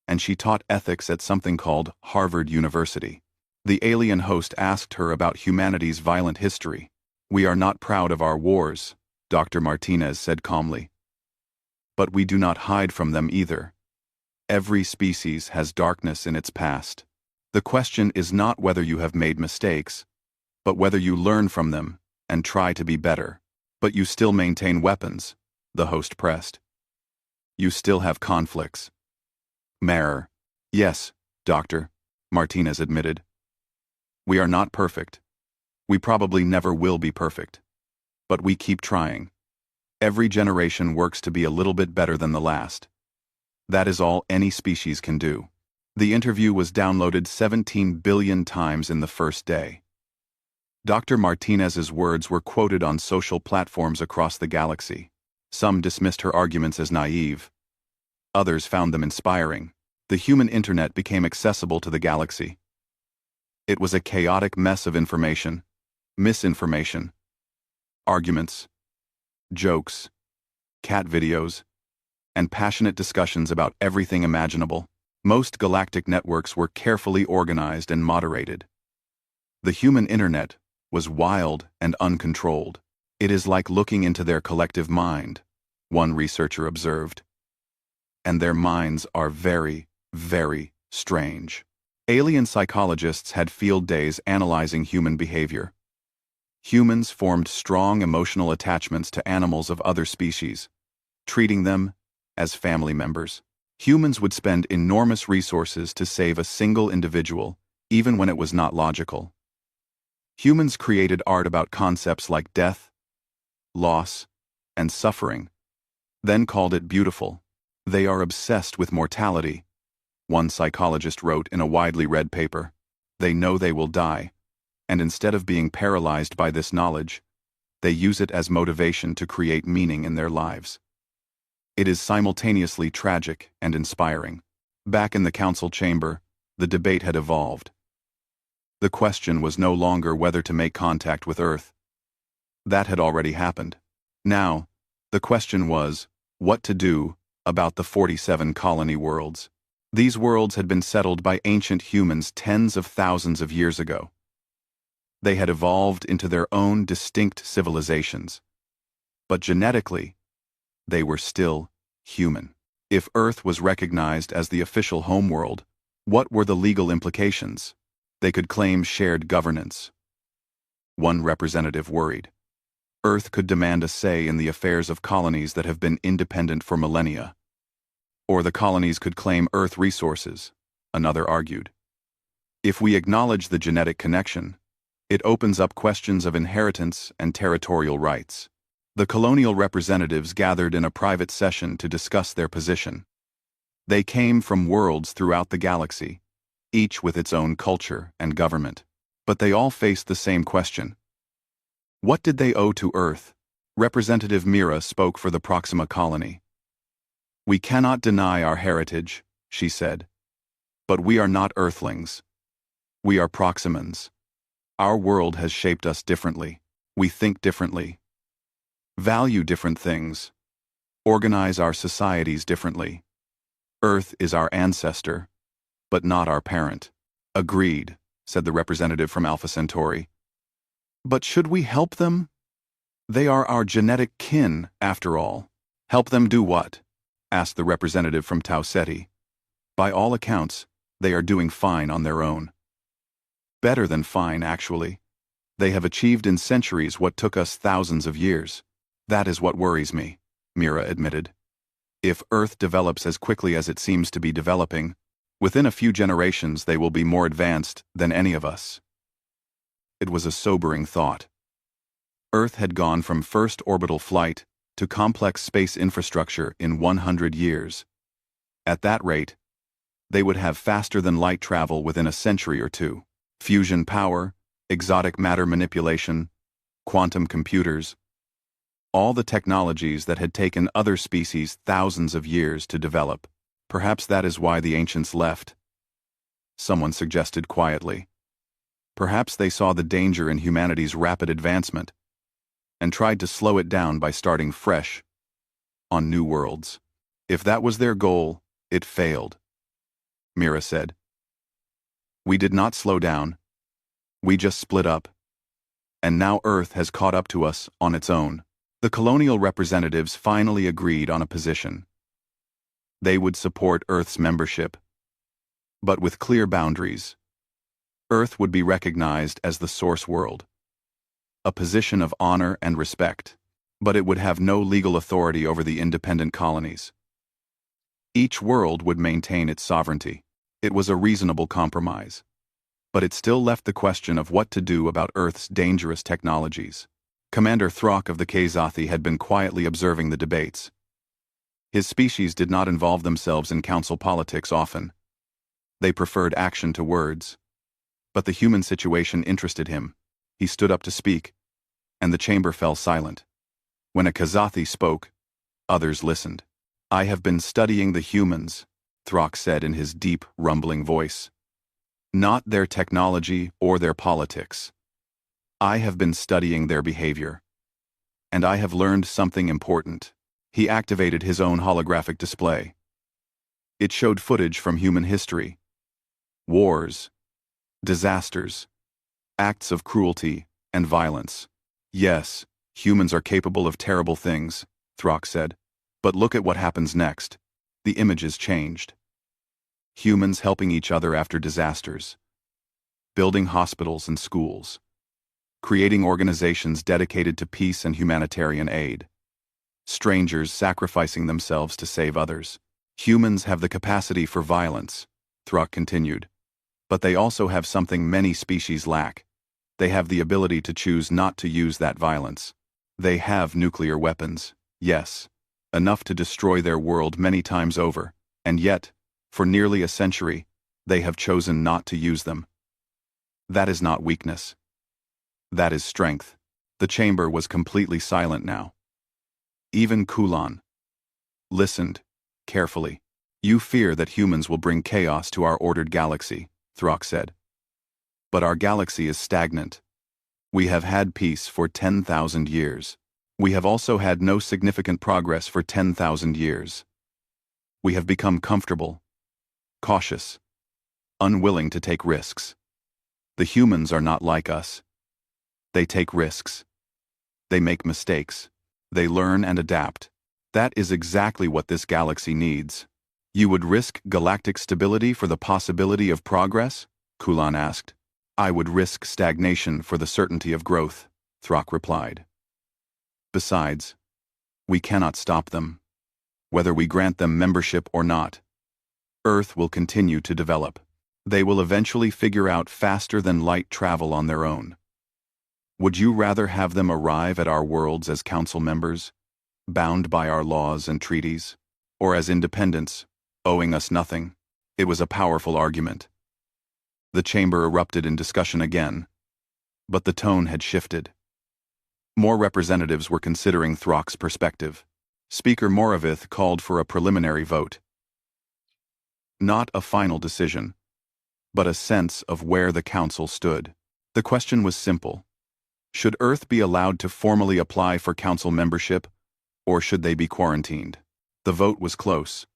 and she taught ethics at something called Harvard University. The alien host asked her about humanity's violent history. "We are not proud of our wars," Dr. Martinez said calmly. "But we do not hide from them either. Every species has darkness in its past. The question is not whether you have made mistakes, but whether you learn from them and try to be better. But you still maintain weapons," the host pressed. "You still have conflicts." "Mayor." "Yes, Doctor," Martinez admitted. "We are not perfect. We probably never will be perfect. But we keep trying. Every generation works to be a little bit better than the last. That is all any species can do." The interview was downloaded 17 billion times in the first day. Dr. Martinez's words were quoted on social platforms across the galaxy. Some dismissed her arguments as naive. Others found them inspiring. The human internet became accessible to the galaxy. It was a chaotic mess of information, misinformation, arguments, jokes, cat videos, and passionate discussions about everything imaginable. Most galactic networks were carefully organized and moderated. The human internet was wild and uncontrolled. "It is like looking into their collective mind," one researcher observed. "And their minds are very, very strange." Alien psychologists had field days analyzing human behavior. Humans formed strong emotional attachments to animals of other species, treating them as family members. Humans would spend enormous resources to save a single individual, even when it was not logical. Humans created art about concepts like death, loss, and suffering, then called it beautiful. "They are obsessed with mortality," one psychologist wrote in a widely read paper. "They know they will die, and instead of being paralyzed by this knowledge, they use it as motivation to create meaning in their lives." It is simultaneously tragic and inspiring. Back in the council chamber, the debate had evolved. The question was no longer whether to make contact with Earth. That had already happened. Now, the question was, what to do about the 47 colony worlds. These worlds had been settled by ancient humans tens of thousands of years ago. They had evolved into their own distinct civilizations. But genetically, they were still human. If Earth was recognized as the official homeworld, what were the legal implications? They could claim shared governance. One representative worried. Earth could demand a say in the affairs of colonies that have been independent for millennia. Or the colonies could claim Earth resources, another argued. If we acknowledge the genetic connection, it opens up questions of inheritance and territorial rights. The colonial representatives gathered in a private session to discuss their position. They came from worlds throughout the galaxy, each with its own culture and government. But they all faced the same question. What did they owe to Earth? Representative Mira spoke for the Proxima colony. We cannot deny our heritage, she said. But we are not Earthlings. We are Proximans. Our world has shaped us differently. We think differently. Value different things. Organize our societies differently. Earth is our ancestor, but not our parent. Agreed, said the representative from Alpha Centauri. But should we help them? They are our genetic kin, after all. Help them do what? Asked the representative from Tau Ceti. By all accounts, they are doing fine on their own. Better than fine, actually. They have achieved in centuries what took us thousands of years. That is what worries me, Mira admitted. If Earth develops as quickly as it seems to be developing, within a few generations they will be more advanced than any of us. It was a sobering thought. Earth had gone from first orbital flight to complex space infrastructure in 100 years. At that rate, they would have faster-than-light travel within a century or two. Fusion power, exotic matter manipulation, quantum computers, all the technologies that had taken other species thousands of years to develop. Perhaps that is why the ancients left. Someone suggested quietly. Perhaps they saw the danger in humanity's rapid advancement and tried to slow it down by starting fresh on new worlds. If that was their goal, it failed, Mira said. We did not slow down. We just split up. And now Earth has caught up to us on its own. The colonial representatives finally agreed on a position. They would support Earth's membership, but with clear boundaries. Earth would be recognized as the source world, a position of honor and respect, but it would have no legal authority over the independent colonies. Each world would maintain its sovereignty. It was a reasonable compromise, but it still left the question of what to do about Earth's dangerous technologies. Commander Throck of the Kzathi had been quietly observing the debates. His species did not involve themselves in council politics often. They preferred action to words. But the human situation interested him. He stood up to speak, and the chamber fell silent. When a Kzathi spoke, others listened. I have been studying the humans, Throck said in his deep, rumbling voice. Not their technology or their politics. I have been studying their behavior. And I have learned something important. He activated his own holographic display. It showed footage from human history. Wars, disasters, acts of cruelty and violence. Yes, humans are capable of terrible things, Throck said. But look at what happens next. The images changed. Humans helping each other after disasters. Building hospitals and schools. Creating organizations dedicated to peace and humanitarian aid. Strangers sacrificing themselves to save others. Humans have the capacity for violence, Throck continued. But they also have something many species lack. They have the ability to choose not to use that violence. They have nuclear weapons, yes, enough to destroy their world many times over, and yet, for nearly a century, they have chosen not to use them. That is not weakness. That is strength. The chamber was completely silent now. Even Kulan listened carefully. You fear that humans will bring chaos to our ordered galaxy, Throck said. But our galaxy is stagnant. We have had peace for 10,000 years. We have also had no significant progress for 10,000 years. We have become comfortable, cautious, unwilling to take risks. The humans are not like us. They take risks. They make mistakes. They learn and adapt. That is exactly what this galaxy needs. You would risk galactic stability for the possibility of progress? Kulan asked. I would risk stagnation for the certainty of growth, Throck replied. Besides, we cannot stop them. Whether we grant them membership or not, Earth will continue to develop. They will eventually figure out faster-than-light travel on their own. Would you rather have them arrive at our worlds as council members, bound by our laws and treaties, or as independents, owing us nothing? It was a powerful argument. The chamber erupted in discussion again, But the tone had shifted. More representatives were considering Throck's perspective. Speaker Moravith called for a preliminary vote. Not a final decision, but a sense of where the council stood. The question was simple. Should Earth be allowed to formally apply for council membership, or should they be quarantined? The vote was close.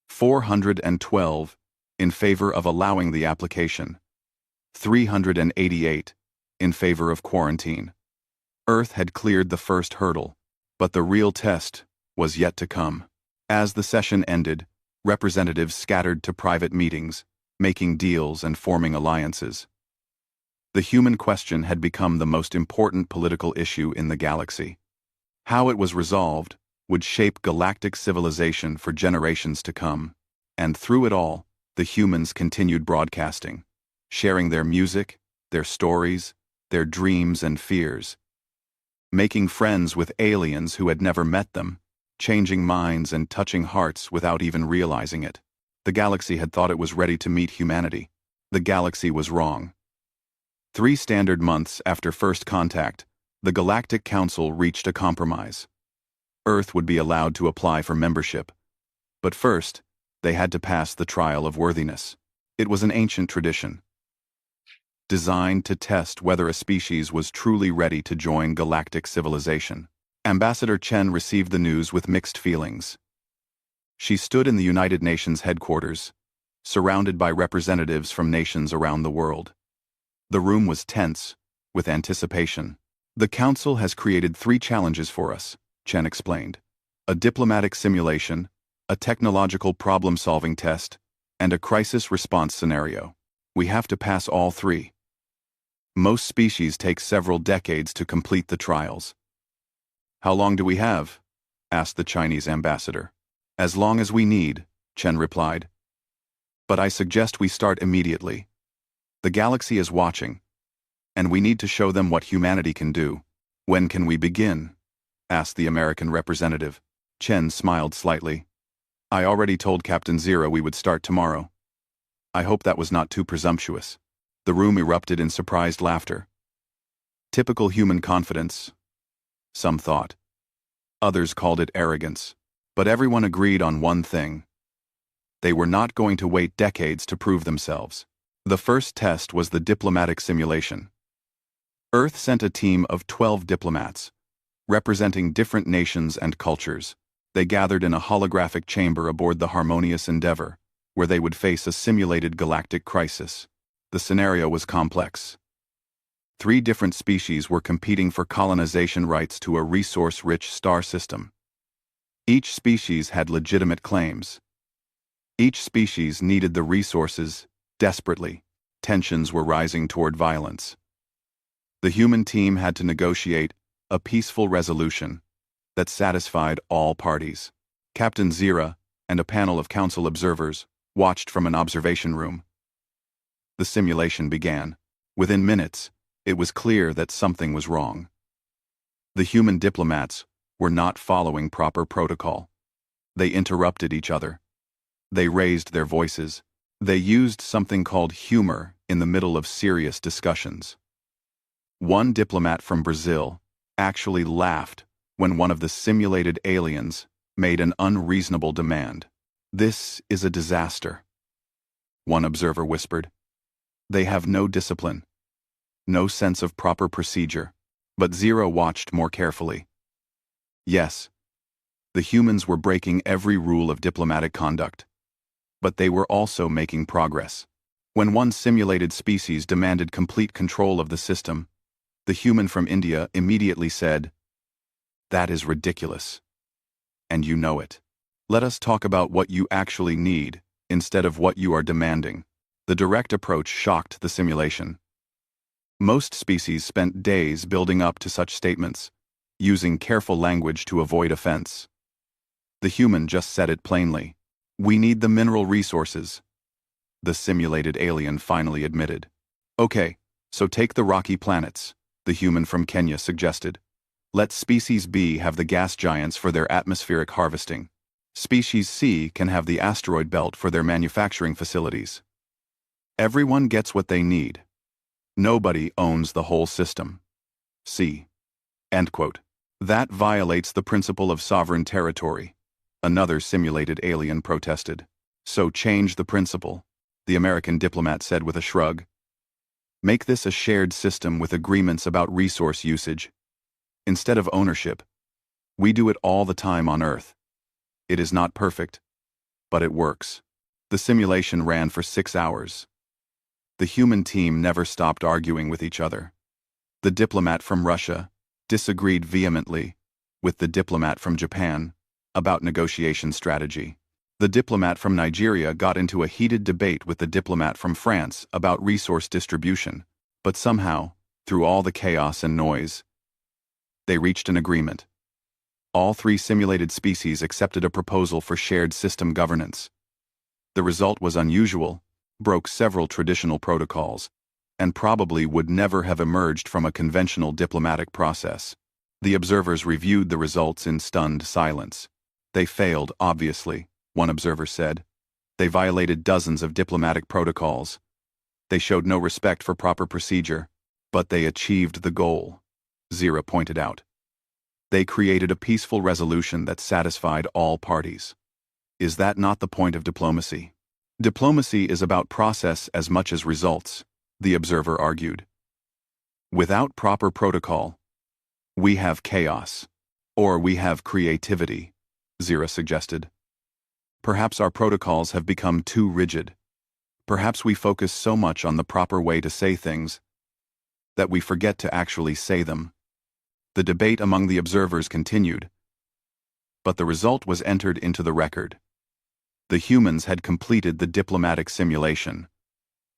412 in favor of allowing the application. 388 in favor of quarantine. Earth had cleared the first hurdle, but the real test was yet to come. As the session ended, representatives scattered to private meetings, making deals and forming alliances. The human question had become the most important political issue in the galaxy. How it was resolved would shape galactic civilization for generations to come, and through it all, the humans continued broadcasting, sharing their music, their stories, their dreams and fears, making friends with aliens who had never met them, changing minds and touching hearts without even realizing it. The galaxy had thought it was ready to meet humanity. The galaxy was wrong. 3 standard months after first contact, the Galactic Council reached a compromise. Earth would be allowed to apply for membership. But first, they had to pass the trial of worthiness. It was an ancient tradition, designed to test whether a species was truly ready to join galactic civilization. Ambassador Chen received the news with mixed feelings. She stood in the United Nations headquarters, surrounded by representatives from nations around the world. The room was tense, with anticipation. The Council has created 3 challenges for us, Chen explained. A diplomatic simulation, a technological problem-solving test, and a crisis response scenario. We have to pass all 3. Most species take several decades to complete the trials. How long do we have? Asked the Chinese ambassador. As long as we need, Chen replied. But I suggest we start immediately. The galaxy is watching, and we need to show them what humanity can do. When can we begin? Asked the American representative. Chen smiled slightly. I already told Captain Zero we would start tomorrow. I hope that was not too presumptuous. The room erupted in surprised laughter. Typical human confidence, some thought. Others called it arrogance. But everyone agreed on one thing. They were not going to wait decades to prove themselves. The first test was the diplomatic simulation. Earth sent a team of 12 diplomats, representing different nations and cultures. They gathered in a holographic chamber aboard the Harmonious Endeavor, where they would face a simulated galactic crisis. The scenario was complex. 3 different species were competing for colonization rights to a resource-rich star system. Each species had legitimate claims. Each species needed the resources desperately. Tensions were rising toward violence. The human team had to negotiate a peaceful resolution that satisfied all parties. Captain Zira and a panel of council observers watched from an observation room. The simulation began. Within minutes, it was clear that something was wrong. The human diplomats were not following proper protocol. They interrupted each other. They raised their voices. They used something called humor in the middle of serious discussions. One diplomat from Brazil actually laughed when one of the simulated aliens made an unreasonable demand. This is a disaster, one observer whispered. They have no discipline, no sense of proper procedure. But Zero watched more carefully. Yes, the humans were breaking every rule of diplomatic conduct. But they were also making progress. When one simulated species demanded complete control of the system, the human from India immediately said, "That is ridiculous. And you know it. Let us talk about what you actually need, instead of what you are demanding." The direct approach shocked the simulation. Most species spent days building up to such statements, using careful language to avoid offense. The human just said it plainly. "We need the mineral resources," the simulated alien finally admitted. "Okay, so take the rocky planets," the human from Kenya suggested. "Let Species B have the gas giants for their atmospheric harvesting. Species C can have the asteroid belt for their manufacturing facilities. Everyone gets what they need. Nobody owns the whole system. See. End quote. That violates the principle of sovereign territory. Another simulated alien protested. So change the principle, the American diplomat said with a shrug. Make this a shared system with agreements about resource usage. Instead of ownership, we do it all the time on Earth. It is not perfect, but it works. The simulation ran for 6 hours. The human team never stopped arguing with each other. The diplomat from Russia disagreed vehemently with the diplomat from Japan about negotiation strategy. The diplomat from Nigeria got into a heated debate with the diplomat from France about resource distribution, but somehow, through all the chaos and noise, they reached an agreement. All 3 simulated species accepted a proposal for shared system governance. The result was unusual, broke several traditional protocols, and probably would never have emerged from a conventional diplomatic process. The observers reviewed the results in stunned silence. They failed, obviously, one observer said. They violated dozens of diplomatic protocols. They showed no respect for proper procedure, but they achieved the goal, Zira pointed out. They created a peaceful resolution that satisfied all parties. Is that not the point of diplomacy? Diplomacy is about process as much as results, the observer argued. Without proper protocol, we have chaos. Or we have creativity, Zira suggested. Perhaps our protocols have become too rigid. Perhaps we focus so much on the proper way to say things that we forget to actually say them. The debate among the observers continued, but the result was entered into the record. The humans had completed the diplomatic simulation.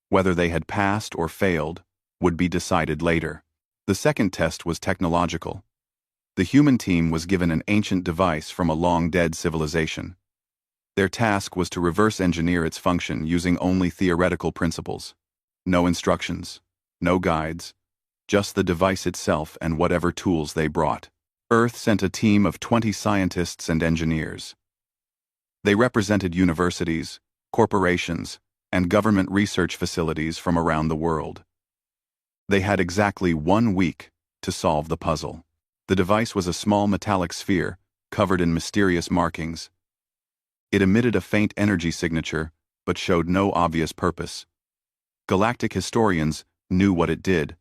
Whether they had passed or failed would be decided later. The second test was technological. The human team was given an ancient device from a long-dead civilization. Their task was to reverse engineer its function using only theoretical principles. No instructions, no guides, just the device itself and whatever tools they brought. Earth sent a team of 20 scientists and engineers. They represented universities, corporations, and government research facilities from around the world. They had exactly 1 week to solve the puzzle. The device was a small metallic sphere, covered in mysterious markings. It emitted a faint energy signature, but showed no obvious purpose. Galactic historians knew what it did,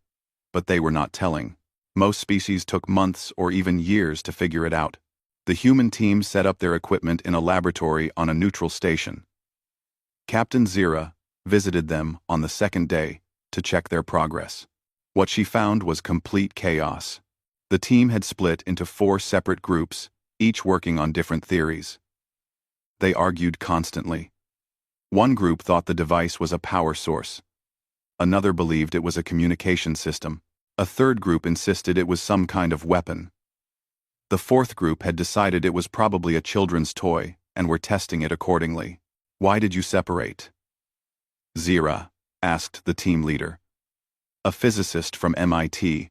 but they were not telling. Most species took months or even years to figure it out. The human team set up their equipment in a laboratory on a neutral station. Captain Zira visited them on the second day to check their progress. What she found was complete chaos. The team had split into 4 separate groups, each working on different theories. They argued constantly. One group thought the device was a power source. Another believed it was a communication system. A third group insisted it was some kind of weapon. The fourth group had decided it was probably a children's toy and were testing it accordingly. Why did you separate? Zira asked the team leader, a physicist from MIT,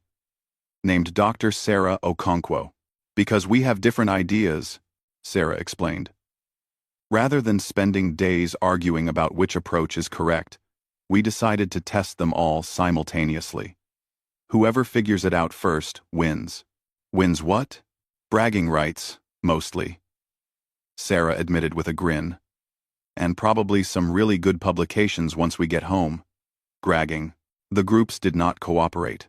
named Dr. Sarah Okonkwo. Because we have different ideas, Sarah explained. Rather than spending days arguing about which approach is correct, we decided to test them all simultaneously. Whoever figures it out first wins. Wins what? Bragging rights, mostly. Sarah admitted with a grin. And probably some really good publications once we get home. Bragging. The groups did not cooperate.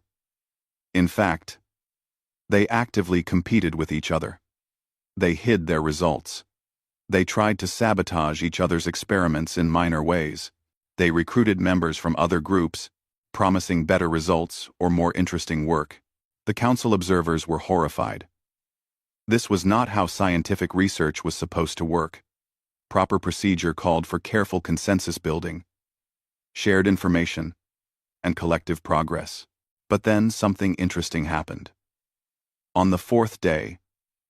In fact, they actively competed with each other. They hid their results. They tried to sabotage each other's experiments in minor ways. They recruited members from other groups, promising better results or more interesting work. The council observers were horrified. This was not how scientific research was supposed to work. Proper procedure called for careful consensus building, shared information, and collective progress. But then something interesting happened. On the 4th day,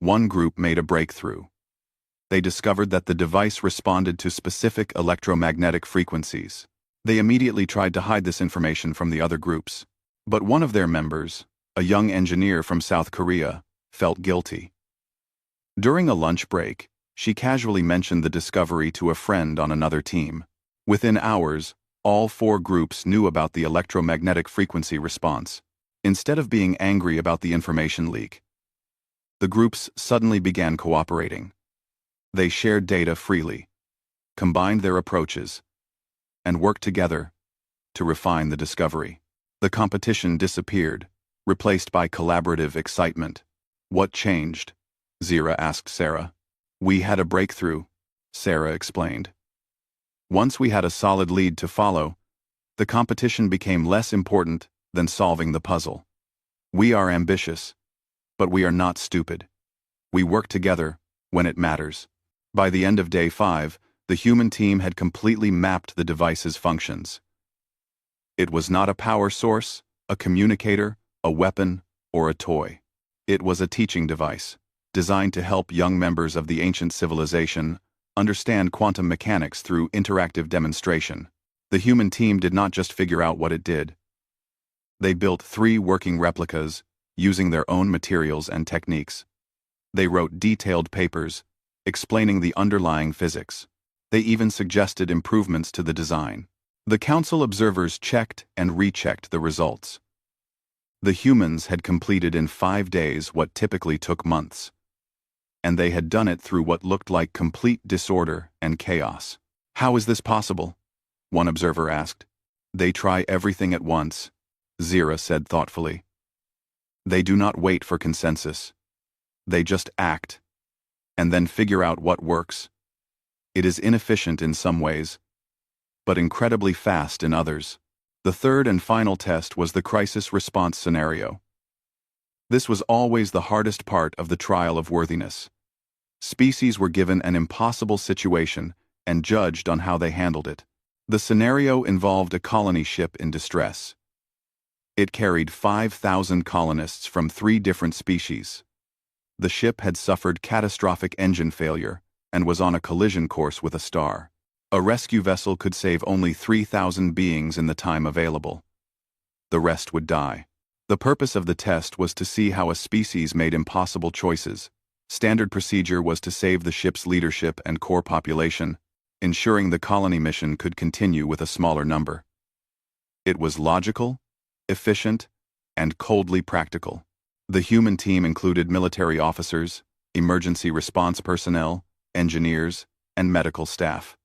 one group made a breakthrough. They discovered that the device responded to specific electromagnetic frequencies. They immediately tried to hide this information from the other groups. But one of their members, a young engineer from South Korea, felt guilty. During a lunch break, she casually mentioned the discovery to a friend on another team. Within hours, All four groups knew about the electromagnetic frequency response. Instead of being angry about the information leak, the groups suddenly began cooperating. They shared data freely, combined their approaches, and worked together to refine the discovery. The competition disappeared, replaced by collaborative excitement. What changed? Zira asked Sarah. We had a breakthrough, Sarah explained. Once we had a solid lead to follow, the competition became less important than solving the puzzle. We are ambitious, but we are not stupid. We work together when it matters. By the end of day 5, the human team had completely mapped the device's functions. It was not a power source, a communicator, a weapon, or a toy. It was a teaching device, designed to help young members of the ancient civilization understand quantum mechanics through interactive demonstration. The human team did not just figure out what it did. They built 3 working replicas using their own materials and techniques. They wrote detailed papers explaining the underlying physics. They even suggested improvements to the design. The council observers checked and rechecked the results. The humans had completed in 5 days what typically took months. And they had done it through what looked like complete disorder and chaos. How is this possible? One observer asked. They try everything at once, Zira said thoughtfully. They do not wait for consensus. They just act, and then figure out what works. It is inefficient in some ways, but incredibly fast in others. The third and final test was the crisis response scenario. This was always the hardest part of the trial of worthiness. Species were given an impossible situation and judged on how they handled it. The scenario involved a colony ship in distress. It carried 5,000 colonists from 3 different species. The ship had suffered catastrophic engine failure and was on a collision course with a star. A rescue vessel could save only 3,000 beings in the time available. The rest would die. The purpose of the test was to see how a species made impossible choices. Standard procedure was to save the ship's leadership and core population, ensuring the colony mission could continue with a smaller number. It was logical, efficient, and coldly practical. The human team included military officers, emergency response personnel, engineers, and medical staff.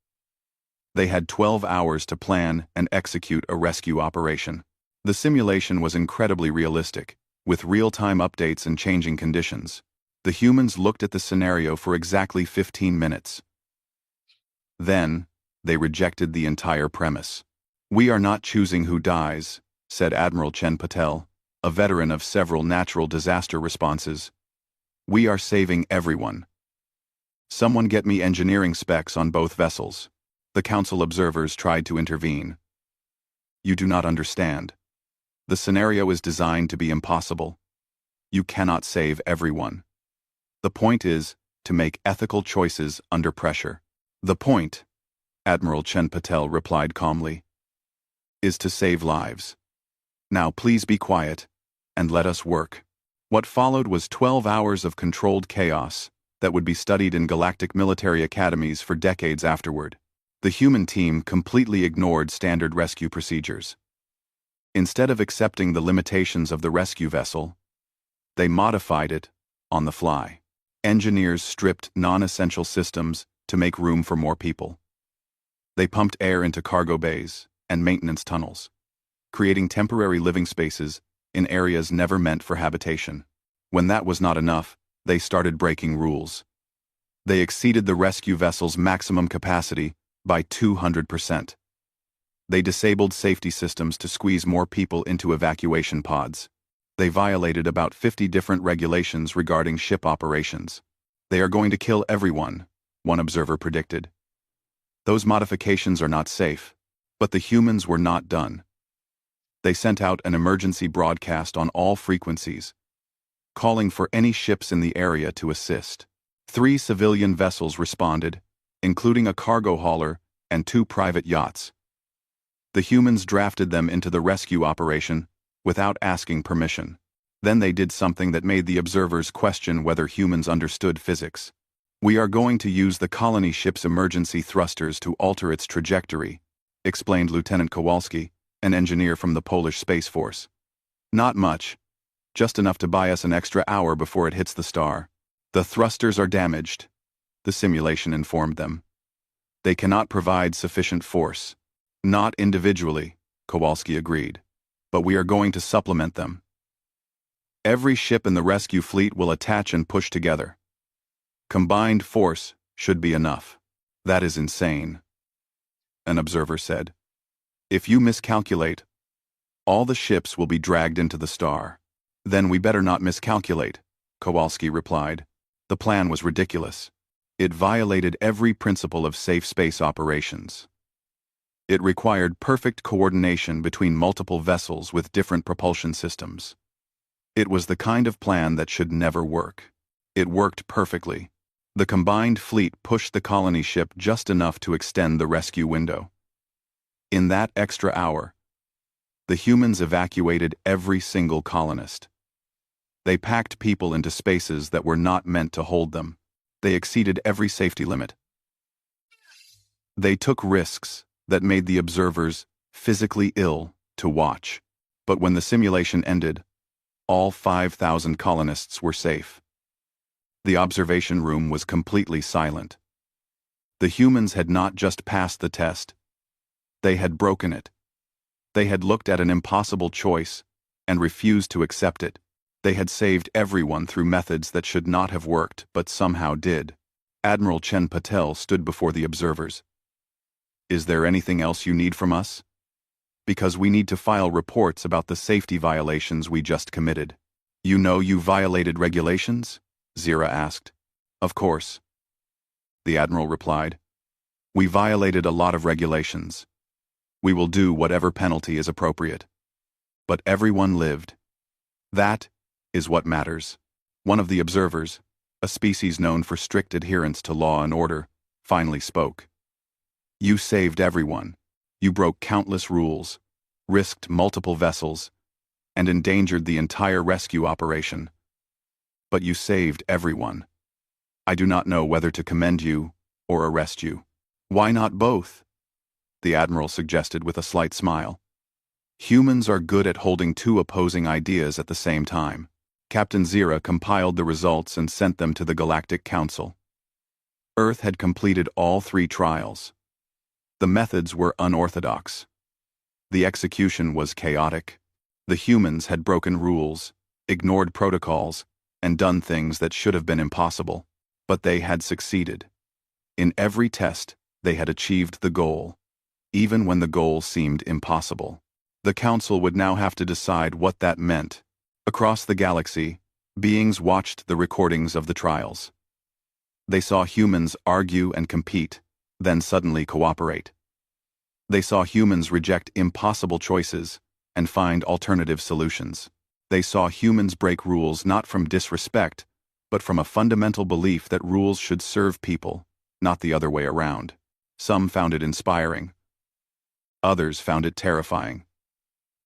They had 12 hours to plan and execute a rescue operation. The simulation was incredibly realistic, with real-time updates and changing conditions. The humans looked at the scenario for exactly 15 minutes. Then, they rejected the entire premise. We are not choosing who dies, said Admiral Chen Patel, a veteran of several natural disaster responses. We are saving everyone. Someone get me engineering specs on both vessels. The council observers tried to intervene. You do not understand. The scenario is designed to be impossible. You cannot save everyone. The point is to make ethical choices under pressure. The point, Admiral Chen Patel replied calmly, is to save lives. Now please be quiet and let us work. What followed was 12 hours of controlled chaos that would be studied in galactic military academies for decades afterward. The human team completely ignored standard rescue procedures. Instead of accepting the limitations of the rescue vessel, they modified it on the fly. Engineers stripped non-essential systems to make room for more people. They pumped air into cargo bays and maintenance tunnels, creating temporary living spaces in areas never meant for habitation. When that was not enough, they started breaking rules. They exceeded the rescue vessel's maximum capacity by 200%. They disabled safety systems to squeeze more people into evacuation pods. They violated about 50 different regulations regarding ship operations. They are going to kill everyone, one observer predicted. Those modifications are not safe, but the humans were not done. They sent out an emergency broadcast on all frequencies, calling for any ships in the area to assist. 3 civilian vessels responded, including a cargo hauler and 2 private yachts. The humans drafted them into the rescue operation without asking permission. Then they did something that made the observers question whether humans understood physics. We are going to use the colony ship's emergency thrusters to alter its trajectory, explained Lieutenant Kowalski, an engineer from the Polish Space Force. Not much. Just enough to buy us an extra hour before it hits the star. The thrusters are damaged, the simulation informed them. They cannot provide sufficient force. Not individually, Kowalski agreed, but we are going to supplement them. Every ship in the rescue fleet will attach and push together. Combined force should be enough. That is insane, an observer said. If you miscalculate, all the ships will be dragged into the star. Then we better not miscalculate, Kowalski replied. The plan was ridiculous. It violated every principle of safe space operations. It required perfect coordination between multiple vessels with different propulsion systems. It was the kind of plan that should never work. It worked perfectly. The combined fleet pushed the colony ship just enough to extend the rescue window. In that extra hour, the humans evacuated every single colonist. They packed people into spaces that were not meant to hold them. They exceeded every safety limit. They took risks that made the observers physically ill to watch. But when the simulation ended, all 5,000 colonists were safe. The observation room was completely silent. The humans had not just passed the test. They had broken it. They had looked at an impossible choice and refused to accept it. They had saved everyone through methods that should not have worked, but somehow did. Admiral Chen Patel stood before the observers. Is there anything else you need from us? Because we need to file reports about the safety violations we just committed. You know you violated regulations? Zira asked. Of course, the Admiral replied. We violated a lot of regulations. We will do whatever penalty is appropriate. But everyone lived. That is what matters. One of the observers, a species known for strict adherence to law and order, finally spoke. You saved everyone. You broke countless rules, risked multiple vessels, and endangered the entire rescue operation. But you saved everyone. I do not know whether to commend you or arrest you. Why not both? The Admiral suggested with a slight smile. Humans are good at holding two opposing ideas at the same time. Captain Zira compiled the results and sent them to the Galactic Council. Earth had completed all 3 trials. The methods were unorthodox. The execution was chaotic. The humans had broken rules, ignored protocols, and done things that should have been impossible. But they had succeeded. In every test, they had achieved the goal, even when the goal seemed impossible. The Council would now have to decide what that meant. Across the galaxy, beings watched the recordings of the trials. They saw humans argue and compete, then suddenly cooperate. They saw humans reject impossible choices and find alternative solutions. They saw humans break rules not from disrespect, but from a fundamental belief that rules should serve people, not the other way around. Some found it inspiring. Others found it terrifying.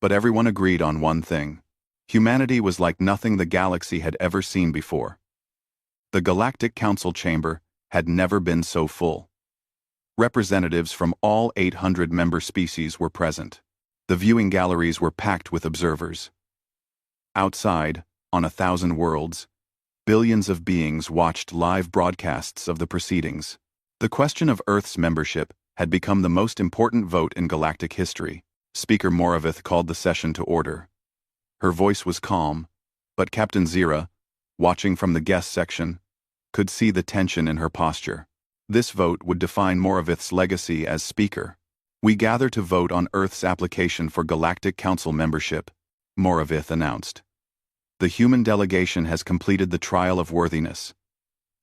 But everyone agreed on one thing. Humanity was like nothing the galaxy had ever seen before. The Galactic Council chamber had never been so full. Representatives from all 800 member species were present. The viewing galleries were packed with observers. Outside, on 1,000 worlds, billions of beings watched live broadcasts of the proceedings. The question of Earth's membership had become the most important vote in galactic history. Speaker Moravith called the session to order. Her voice was calm, but Captain Zira, watching from the guest section, could see the tension in her posture. This vote would define Moravith's legacy as speaker. We gather to vote on Earth's application for Galactic Council membership, Moravith announced. The human delegation has completed the trial of worthiness.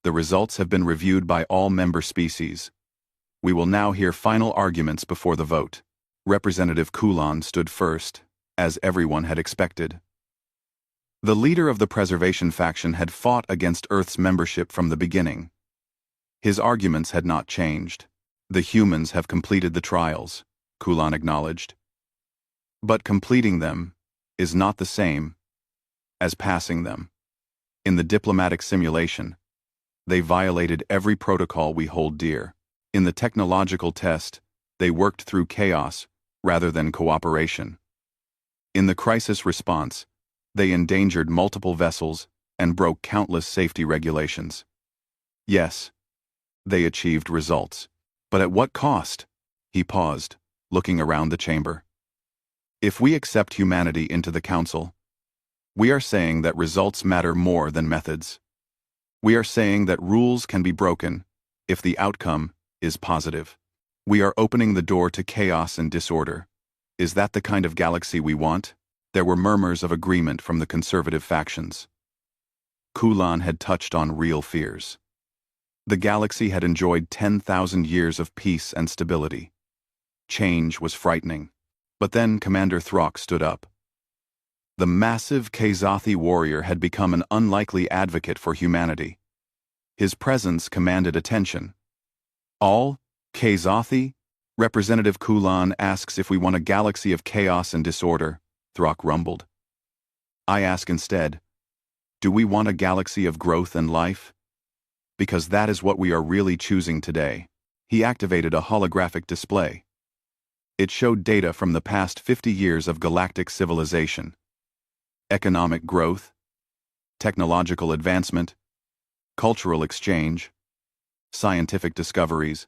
The results have been reviewed by all member species. We will now hear final arguments before the vote. Representative Kulan stood first, as everyone had expected. The leader of the preservation faction had fought against Earth's membership from the beginning. His arguments had not changed. The humans have completed the trials, Kulan acknowledged. But completing them is not the same as passing them. In the diplomatic simulation, they violated every protocol we hold dear. In the technological test, They worked through chaos rather than cooperation. In the crisis response, they endangered multiple vessels and broke countless safety regulations. Yes, they achieved results. But at what cost? He paused, looking around the chamber. If we accept humanity into the Council, we are saying that results matter more than methods. We are saying that rules can be broken if the outcome is positive. We are opening the door to chaos and disorder. Is that the kind of galaxy we want? There were murmurs of agreement from the conservative factions. Kulan had touched on real fears. The galaxy had enjoyed 10,000 years of peace and stability. Change was frightening. But then Commander Throck stood up. The massive Kazathi warrior had become an unlikely advocate for humanity. His presence commanded attention. All Kazathi? Representative Kulan asks if we want a galaxy of chaos and disorder, Throck rumbled. I ask instead, do we want a galaxy of growth and life? Because that is what we are really choosing today. He activated a holographic display. It showed data from the past 50 years of galactic civilization. Economic growth, technological advancement, cultural exchange, scientific discoveries,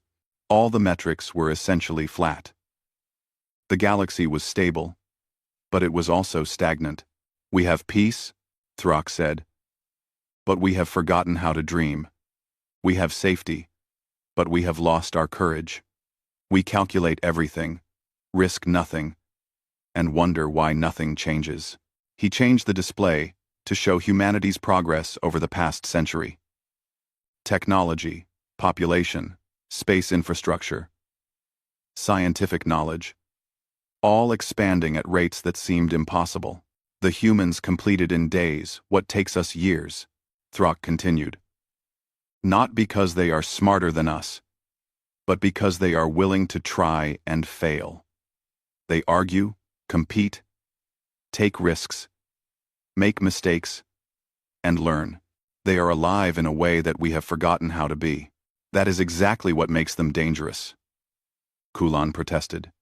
all the metrics were essentially flat. The galaxy was stable, but it was also stagnant. We have peace, Throck said, but we have forgotten how to dream. We have safety, but we have lost our courage. We calculate everything, risk nothing, and wonder why nothing changes. He changed the display to show humanity's progress over the past century. Technology, population, space infrastructure, scientific knowledge, all expanding at rates that seemed impossible. The humans completed in days what takes us years, Throck continued. Not because they are smarter than us, but because they are willing to try and fail. They argue, compete, take risks, make mistakes, and learn. They are alive in a way that we have forgotten how to be. That is exactly what makes them dangerous. Kulan protested.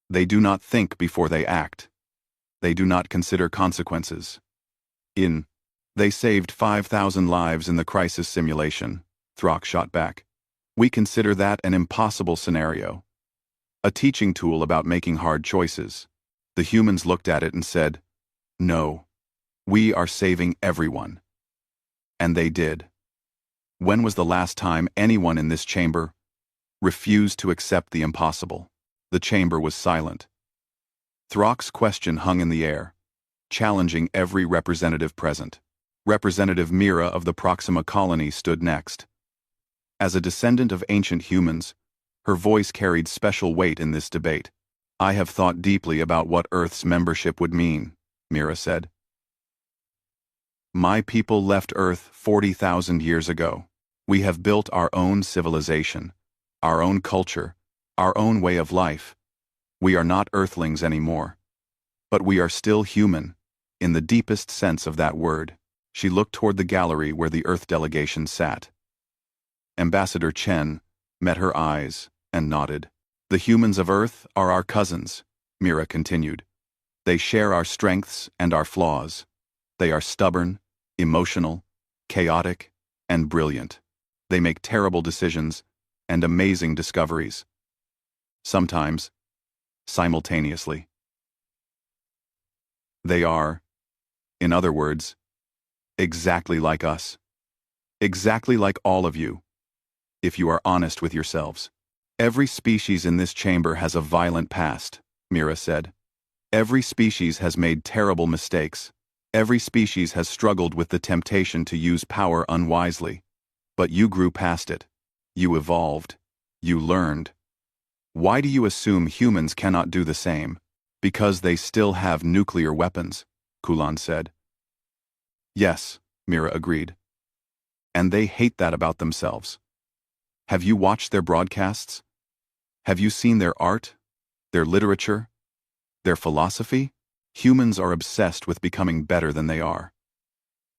They do not think before they act. They do not consider consequences. They saved 5,000 lives in the crisis simulation, Throck shot back. We consider that an impossible scenario. A teaching tool about making hard choices. The humans looked at it and said, no, we are saving everyone. And they did. When was the last time anyone in this chamber refused to accept the impossible? The chamber was silent. Throck's question hung in the air, challenging every representative present. Representative Mira of the Proxima colony stood next. As a descendant of ancient humans, her voice carried special weight in this debate. I have thought deeply about what Earth's membership would mean, Mira said. My people left Earth 40,000 years ago. We have built our own civilization, our own culture, our own way of life. We are not Earthlings anymore. But we are still human, in the deepest sense of that word. She looked toward the gallery where the Earth delegation sat. Ambassador Chen met her eyes and nodded. The humans of Earth are our cousins, Mira continued. They share our strengths and our flaws. They are stubborn, emotional, chaotic, and brilliant. They make terrible decisions and amazing discoveries. Sometimes, simultaneously. They are, in other words, exactly like us. Exactly like all of you, if you are honest with yourselves. Every species in this chamber has a violent past, Mira said. Every species has made terrible mistakes. Every species has struggled with the temptation to use power unwisely. But you grew past it. You evolved. You learned. Why do you assume humans cannot do the same? Because they still have nuclear weapons, Kulan said. Yes, Mira agreed. And they hate that about themselves. Have you watched their broadcasts? Have you seen their art, their literature, their philosophy? Humans are obsessed with becoming better than they are.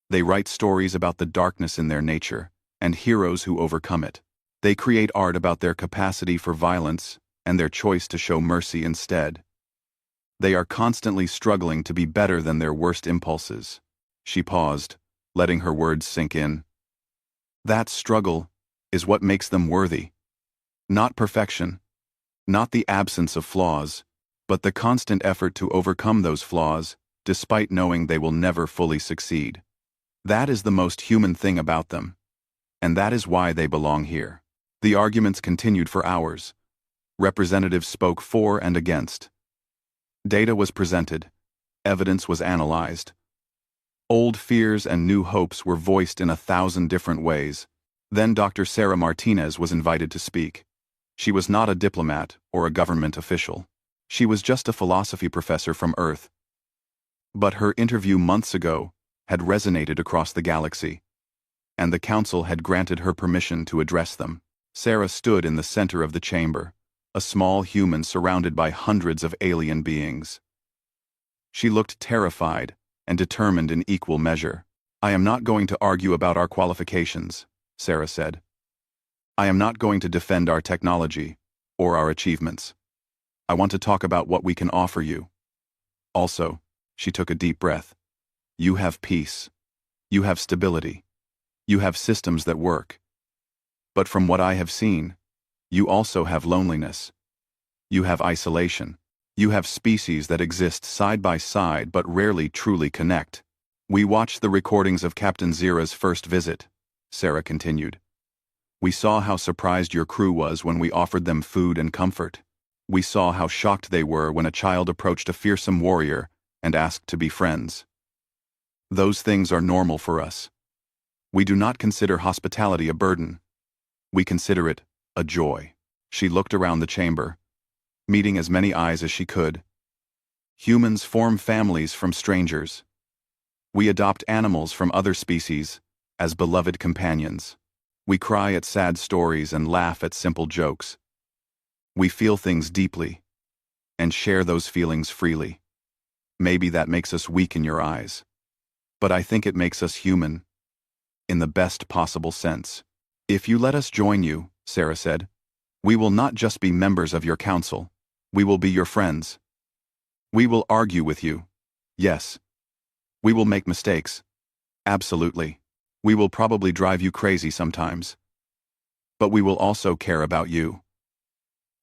They write stories about the darkness in their nature and heroes who overcome it. They create art about their capacity for violence and their choice to show mercy instead. They are constantly struggling to be better than their worst impulses. She paused, letting her words sink in. That struggle is what makes them worthy. Not perfection, not the absence of flaws, but the constant effort to overcome those flaws, despite knowing they will never fully succeed. That is the most human thing about them. And that is why they belong here. The arguments continued for hours. Representatives spoke for and against. Data was presented. Evidence was analyzed. Old fears and new hopes were voiced in 1,000 different ways. Then Dr. Sarah Martinez was invited to speak. She was not a diplomat or a government official. She was just a philosophy professor from Earth. But her interview months ago had resonated across the galaxy, and the council had granted her permission to address them. Sarah stood in the center of the chamber, a small human surrounded by hundreds of alien beings. She looked terrified and determined in equal measure. "I am not going to argue about our qualifications," Sarah said. "I am not going to defend our technology or our achievements. I want to talk about what we can offer you. Also," she took a deep breath, "you have peace. You have stability. You have systems that work. But from what I have seen, you also have loneliness. You have isolation. You have species that exist side by side but rarely truly connect. We watched the recordings of Captain Zira's first visit," Sarah continued. "We saw how surprised your crew was when we offered them food and comfort. We saw how shocked they were when a child approached a fearsome warrior and asked to be friends. Those things are normal for us. We do not consider hospitality a burden. We consider it a joy." She looked around the chamber, meeting as many eyes as she could. "Humans form families from strangers. We adopt animals from other species as beloved companions. We cry at sad stories and laugh at simple jokes. We feel things deeply and share those feelings freely. Maybe that makes us weak in your eyes, but I think it makes us human, in the best possible sense. If you let us join you," Sarah said, "we will not just be members of your council. We will be your friends. We will argue with you. Yes. We will make mistakes. Absolutely. We will probably drive you crazy sometimes. But we will also care about you.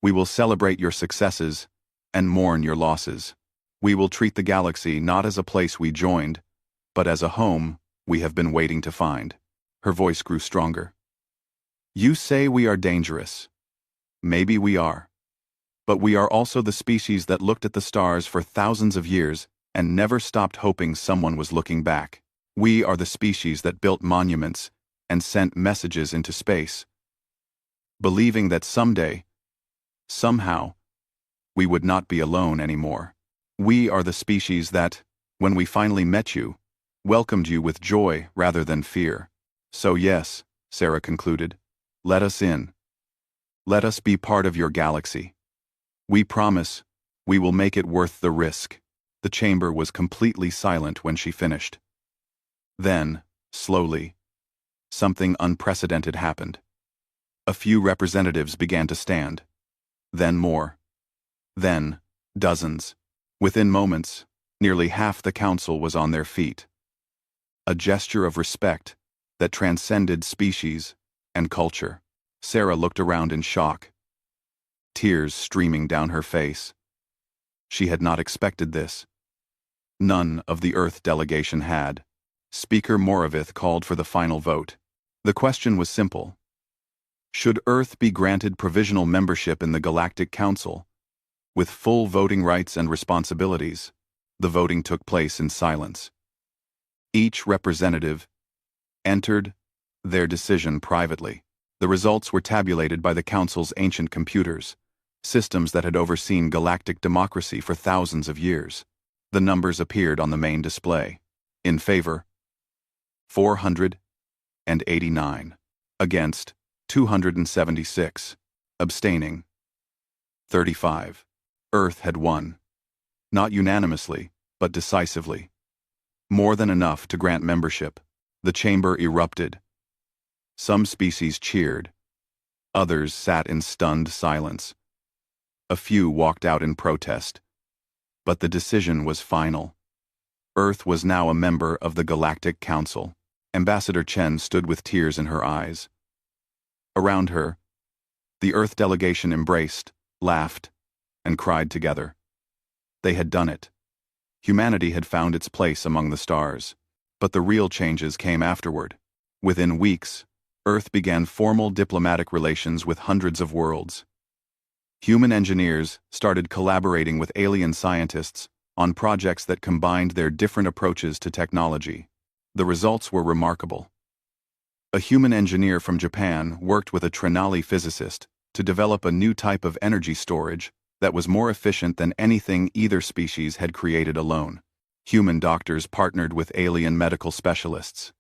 We will celebrate your successes and mourn your losses. We will treat the galaxy not as a place we joined, but as a home we have been waiting to find." Her voice grew stronger. "You say we are dangerous. Maybe we are. But we are also the species that looked at the stars for thousands of years and never stopped hoping someone was looking back. We are the species that built monuments and sent messages into space, believing that someday, somehow, we would not be alone anymore. We are the species that, when we finally met you, welcomed you with joy rather than fear. So yes," Sarah concluded, "let us in. Let us be part of your galaxy. We promise we will make it worth the risk." The chamber was completely silent when she finished. Then, slowly, something unprecedented happened. A few representatives began to stand. Then more. Then, dozens. Within moments, nearly half the council was on their feet. A gesture of respect that transcended species and culture. Sarah looked around in shock, tears streaming down her face. She had not expected this. None of the Earth delegation had. Speaker Moravith called for the final vote. The question was simple. Should Earth be granted provisional membership in the Galactic Council, with full voting rights and responsibilities? The voting took place in silence. Each representative entered their decision privately. The results were tabulated by the Council's ancient computers, systems that had overseen galactic democracy for thousands of years. The numbers appeared on the main display. In favor, 489. Against, 276. Abstaining, 35. Earth had won. Not unanimously, but decisively. More than enough to grant membership. The chamber erupted. Some species cheered. Others sat in stunned silence. A few walked out in protest. But the decision was final. Earth was now a member of the Galactic Council. Ambassador Chen stood with tears in her eyes. Around her, the Earth delegation embraced, laughed, and cried together. They had done it. Humanity had found its place among the stars. But the real changes came afterward. Within weeks, Earth began formal diplomatic relations with hundreds of worlds. Human engineers started collaborating with alien scientists on projects that combined their different approaches to technology. The results were remarkable. A human engineer from Japan worked with a Trinali physicist to develop a new type of energy storage that was more efficient than anything either species had created alone. Human doctors partnered with alien medical specialists.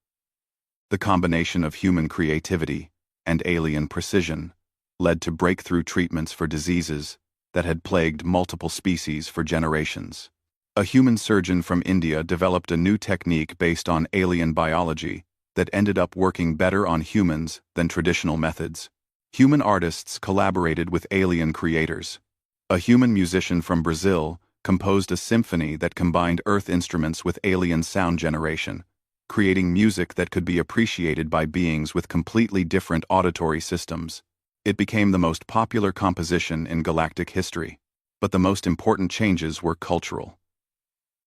The combination of human creativity and alien precision led to breakthrough treatments for diseases that had plagued multiple species for generations. A human surgeon from India developed a new technique based on alien biology that ended up working better on humans than traditional methods. Human artists collaborated with alien creators. A human musician from Brazil composed a symphony that combined Earth instruments with alien sound generation, creating music that could be appreciated by beings with completely different auditory systems. It became the most popular composition in galactic history. But the most important changes were cultural.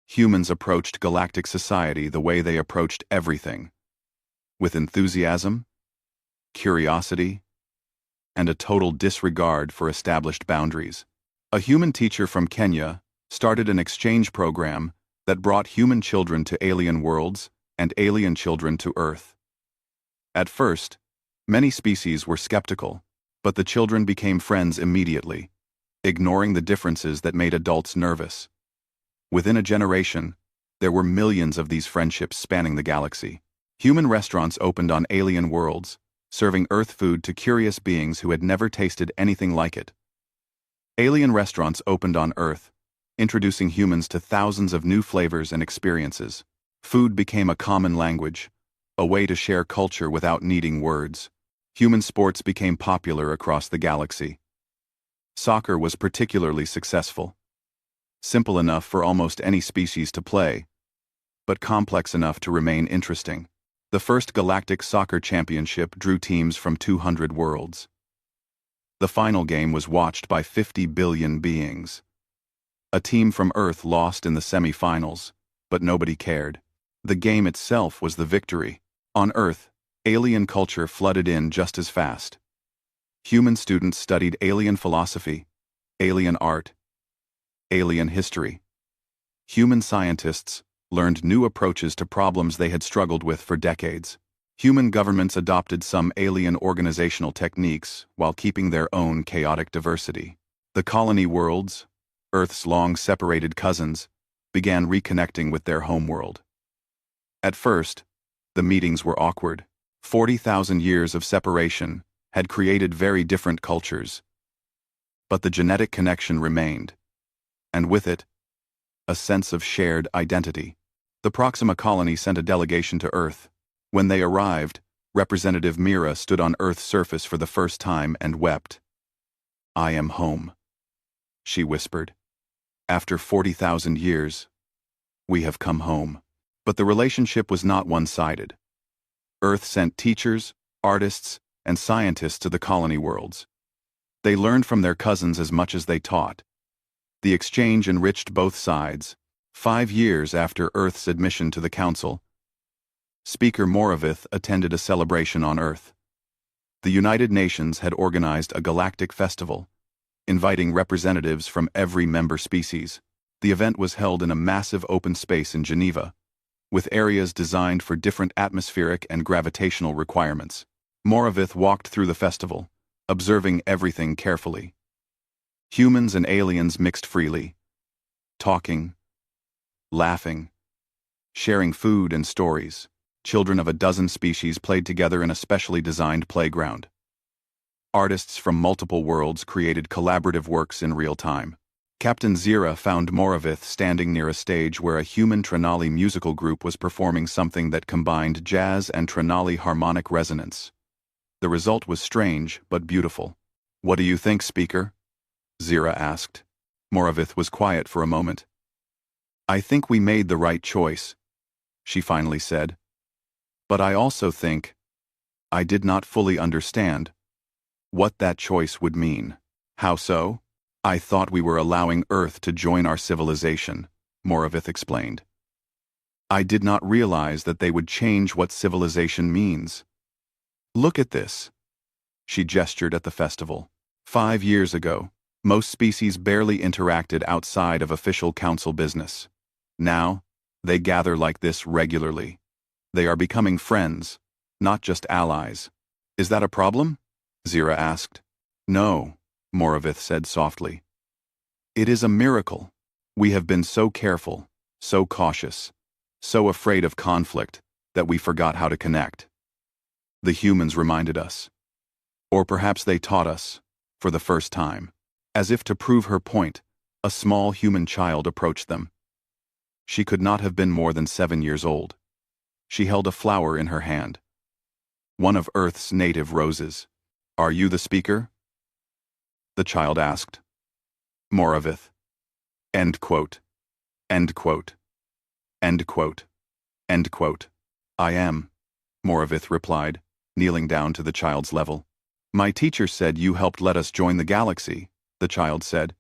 Humans approached galactic society the way they approached everything, with enthusiasm, curiosity, and a total disregard for established boundaries. A human teacher from Kenya started an exchange program that brought human children to alien worlds and alien children to Earth. At first, many species were skeptical, but the children became friends immediately, ignoring the differences that made adults nervous. Within a generation, there were millions of these friendships spanning the galaxy. Human restaurants opened on alien worlds, serving Earth food to curious beings who had never tasted anything like it. Alien restaurants opened on Earth, introducing humans to thousands of new flavors and experiences. Food became a common language, a way to share culture without needing words. Human sports became popular across the galaxy. Soccer was particularly successful. Simple enough for almost any species to play, but complex enough to remain interesting. The first Galactic Soccer Championship drew teams from 200 worlds. The final game was watched by 50 billion beings. A team from Earth lost in the semi-finals, but nobody cared. The game itself was the victory. On Earth, alien culture flooded in just as fast. Human students studied alien philosophy, alien art, alien history. Human scientists learned new approaches to problems they had struggled with for decades. Human governments adopted some alien organizational techniques while keeping their own chaotic diversity. The colony worlds, Earth's long-separated cousins, began reconnecting with their homeworld. At first, the meetings were awkward. 40,000 years of separation had created very different cultures. But the genetic connection remained, and with it, a sense of shared identity. The Proxima colony sent a delegation to Earth. When they arrived, Representative Mira stood on Earth's surface for the first time and wept. "I am home," she whispered. "After 40,000 years, we have come home." But the relationship was not one-sided. Earth sent teachers, artists, and scientists to the colony worlds. They learned from their cousins as much as they taught. The exchange enriched both sides. 5 years after Earth's admission to the Council, Speaker Moravith attended a celebration on Earth. The United Nations had organized a galactic festival, inviting representatives from every member species. The event was held in a massive open space in Geneva, with areas designed for different atmospheric and gravitational requirements. Moravith walked through the festival, observing everything carefully. Humans and aliens mixed freely, talking, laughing, sharing food and stories. Children of a dozen species played together in a specially designed playground. Artists from multiple worlds created collaborative works in real time. Captain Zira found Moravith standing near a stage where a human Trinali musical group was performing something that combined jazz and Trinali harmonic resonance. The result was strange but beautiful. "What do you think, Speaker?" Zira asked. Moravith was quiet for a moment. I think we made the right choice, she finally said. But I also think I did not fully understand what that choice would mean. How so? I thought we were allowing Earth to join our civilization, Moravith explained. I did not realize that they would change what civilization means. Look at this. She gestured at the festival. 5 years ago, most species barely interacted outside of official council business. Now, they gather like this regularly. They are becoming friends, not just allies. Is that a problem? Zira asked. No, Moravith said softly. It is a miracle. We have been so careful, so cautious, so afraid of conflict, that we forgot how to connect. The humans reminded us. Or perhaps they taught us, for the first time. As if to prove her point, a small human child approached them. She could not have been more than 7 years old. She held a flower in her hand. One of Earth's native roses. Are you the speaker? The child asked. Moravith. End quote. End quote. End quote. End quote. I am, Moravith replied, kneeling down to the child's level. My teacher said you helped let us join the galaxy, the child said.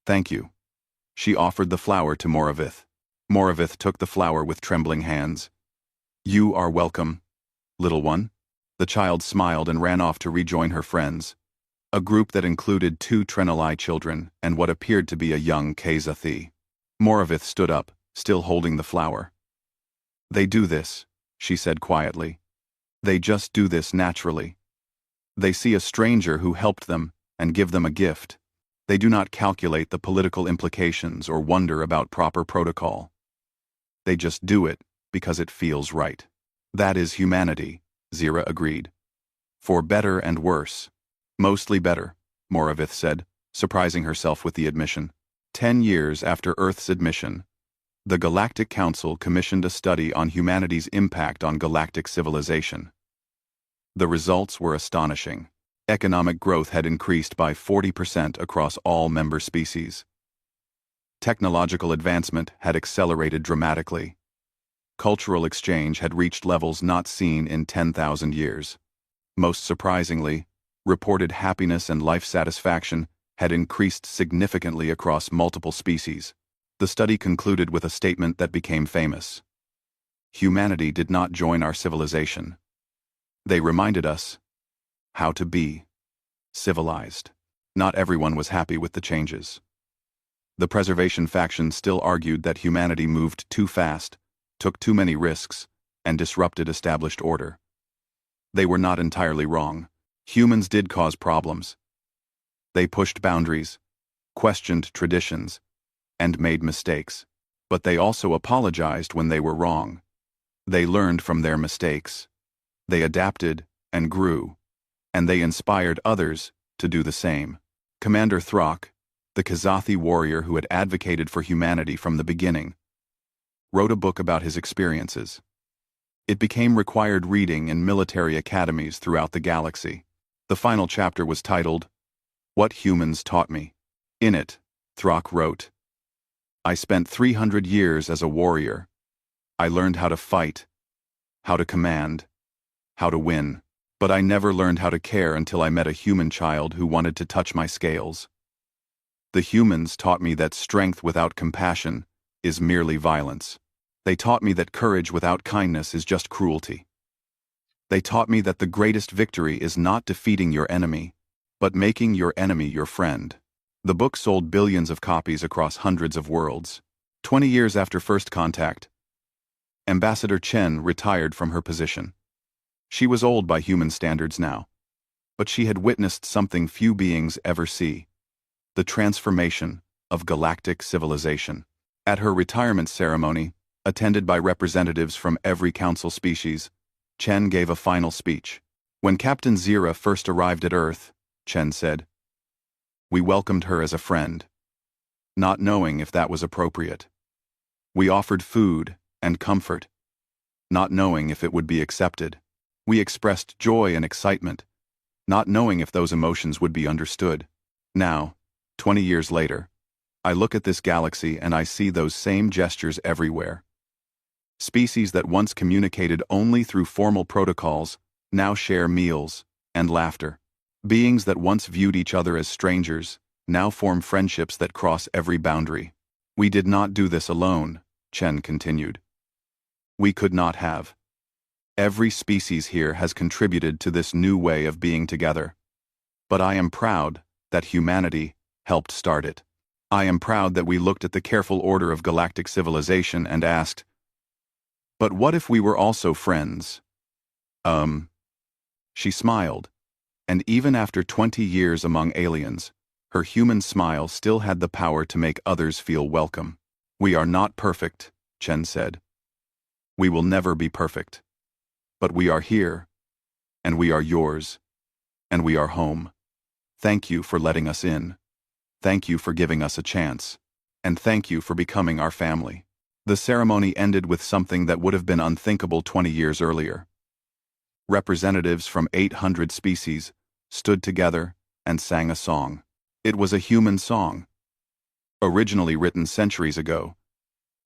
Thank you. She offered the flower to Moravith. Moravith took the flower with trembling hands. You are welcome, little one. The child smiled and ran off to rejoin her friends, a group that included 2 Trenali children and what appeared to be a young Kazathi. Moravith stood up, still holding the flower. They do this, she said quietly. They just do this naturally. They see a stranger who helped them and give them a gift. They do not calculate the political implications or wonder about proper protocol. They just do it because it feels right. That is humanity, Zira agreed. For better and worse. Mostly better, Moravith said, surprising herself with the admission. 10 years after Earth's admission, the Galactic Council commissioned a study on humanity's impact on galactic civilization. The results were astonishing. Economic growth had increased by 40% across all member species. Technological advancement had accelerated dramatically. Cultural exchange had reached levels not seen in 10,000 years. Most surprisingly, reported happiness and life satisfaction had increased significantly across multiple species. The study concluded with a statement that became famous. Humanity did not join our civilization. They reminded us how to be civilized. Not everyone was happy with the changes. The preservation faction still argued that humanity moved too fast, took too many risks, and disrupted established order. They were not entirely wrong. Humans did cause problems. They pushed boundaries, questioned traditions, and made mistakes. But they also apologized when they were wrong. They learned from their mistakes. They adapted and grew, and they inspired others to do the same. Commander Throck, the Kazathi warrior who had advocated for humanity from the beginning, wrote a book about his experiences. It became required reading in military academies throughout the galaxy. The final chapter was titled, What Humans Taught Me. In it, Throck wrote, I spent 300 years as a warrior. I learned how to fight, how to command, how to win. But I never learned how to care until I met a human child who wanted to touch my scales. The humans taught me that strength without compassion is merely violence. They taught me that courage without kindness is just cruelty. They taught me that the greatest victory is not defeating your enemy, but making your enemy your friend. The book sold billions of copies across hundreds of worlds. 20 years after first contact, Ambassador Chen retired from her position. She was old by human standards now, but she had witnessed something few beings ever see: the transformation of galactic civilization. At her retirement ceremony, attended by representatives from every council species, Chen gave a final speech. When Captain Zira first arrived at Earth, Chen said, we welcomed her as a friend, not knowing if that was appropriate. We offered food and comfort, not knowing if it would be accepted. We expressed joy and excitement, not knowing if those emotions would be understood. Now, 20 years later, I look at this galaxy and I see those same gestures everywhere. Species that once communicated only through formal protocols now share meals and laughter. Beings that once viewed each other as strangers now form friendships that cross every boundary. We did not do this alone, Chen continued. We could not have. Every species here has contributed to this new way of being together. But I am proud that humanity helped start it. I am proud that we looked at the careful order of galactic civilization and asked, but what if we were also friends? She smiled, and even after 20 years among aliens, her human smile still had the power to make others feel welcome. We are not perfect, Chen said. We will never be perfect. But we are here, and we are yours, and we are home. Thank you for letting us in. Thank you for giving us a chance. And thank you for becoming our family. The ceremony ended with something that would have been unthinkable 20 years earlier. Representatives from 800 species stood together and sang a song. It was a human song, originally written centuries ago,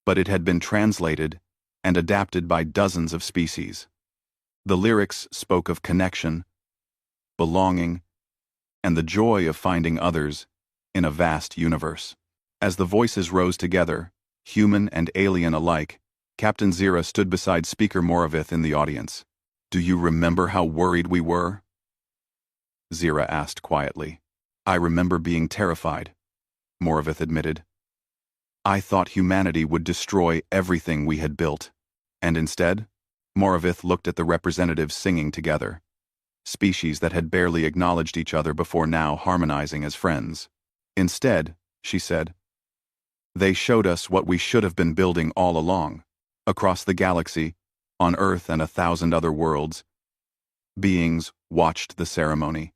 but it had been translated and adapted by dozens of species. The lyrics spoke of connection, belonging, and the joy of finding others in a vast universe. As the voices rose together, human and alien alike, Captain Zira stood beside Speaker Moravith in the audience. Do you remember how worried we were? Zira asked quietly. I remember being terrified, Moravith admitted. I thought humanity would destroy everything we had built. And instead, Moravith looked at the representatives singing together. Species that had barely acknowledged each other before now harmonizing as friends. Instead, she said, they showed us what we should have been building all along. Across the galaxy, on Earth and 1,000 other worlds, beings watched the ceremony.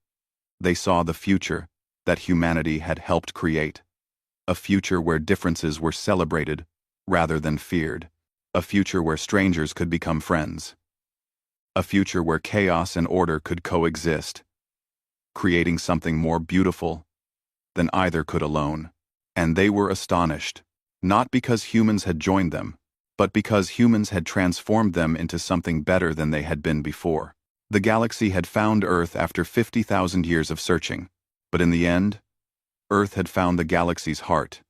They saw the future that humanity had helped create. A future where differences were celebrated rather than feared. A future where strangers could become friends. A future where chaos and order could coexist, creating something more beautiful than either could alone. And they were astonished, not because humans had joined them, but because humans had transformed them into something better than they had been before. The galaxy had found Earth after 50,000 years of searching, but in the end, Earth had found the galaxy's heart.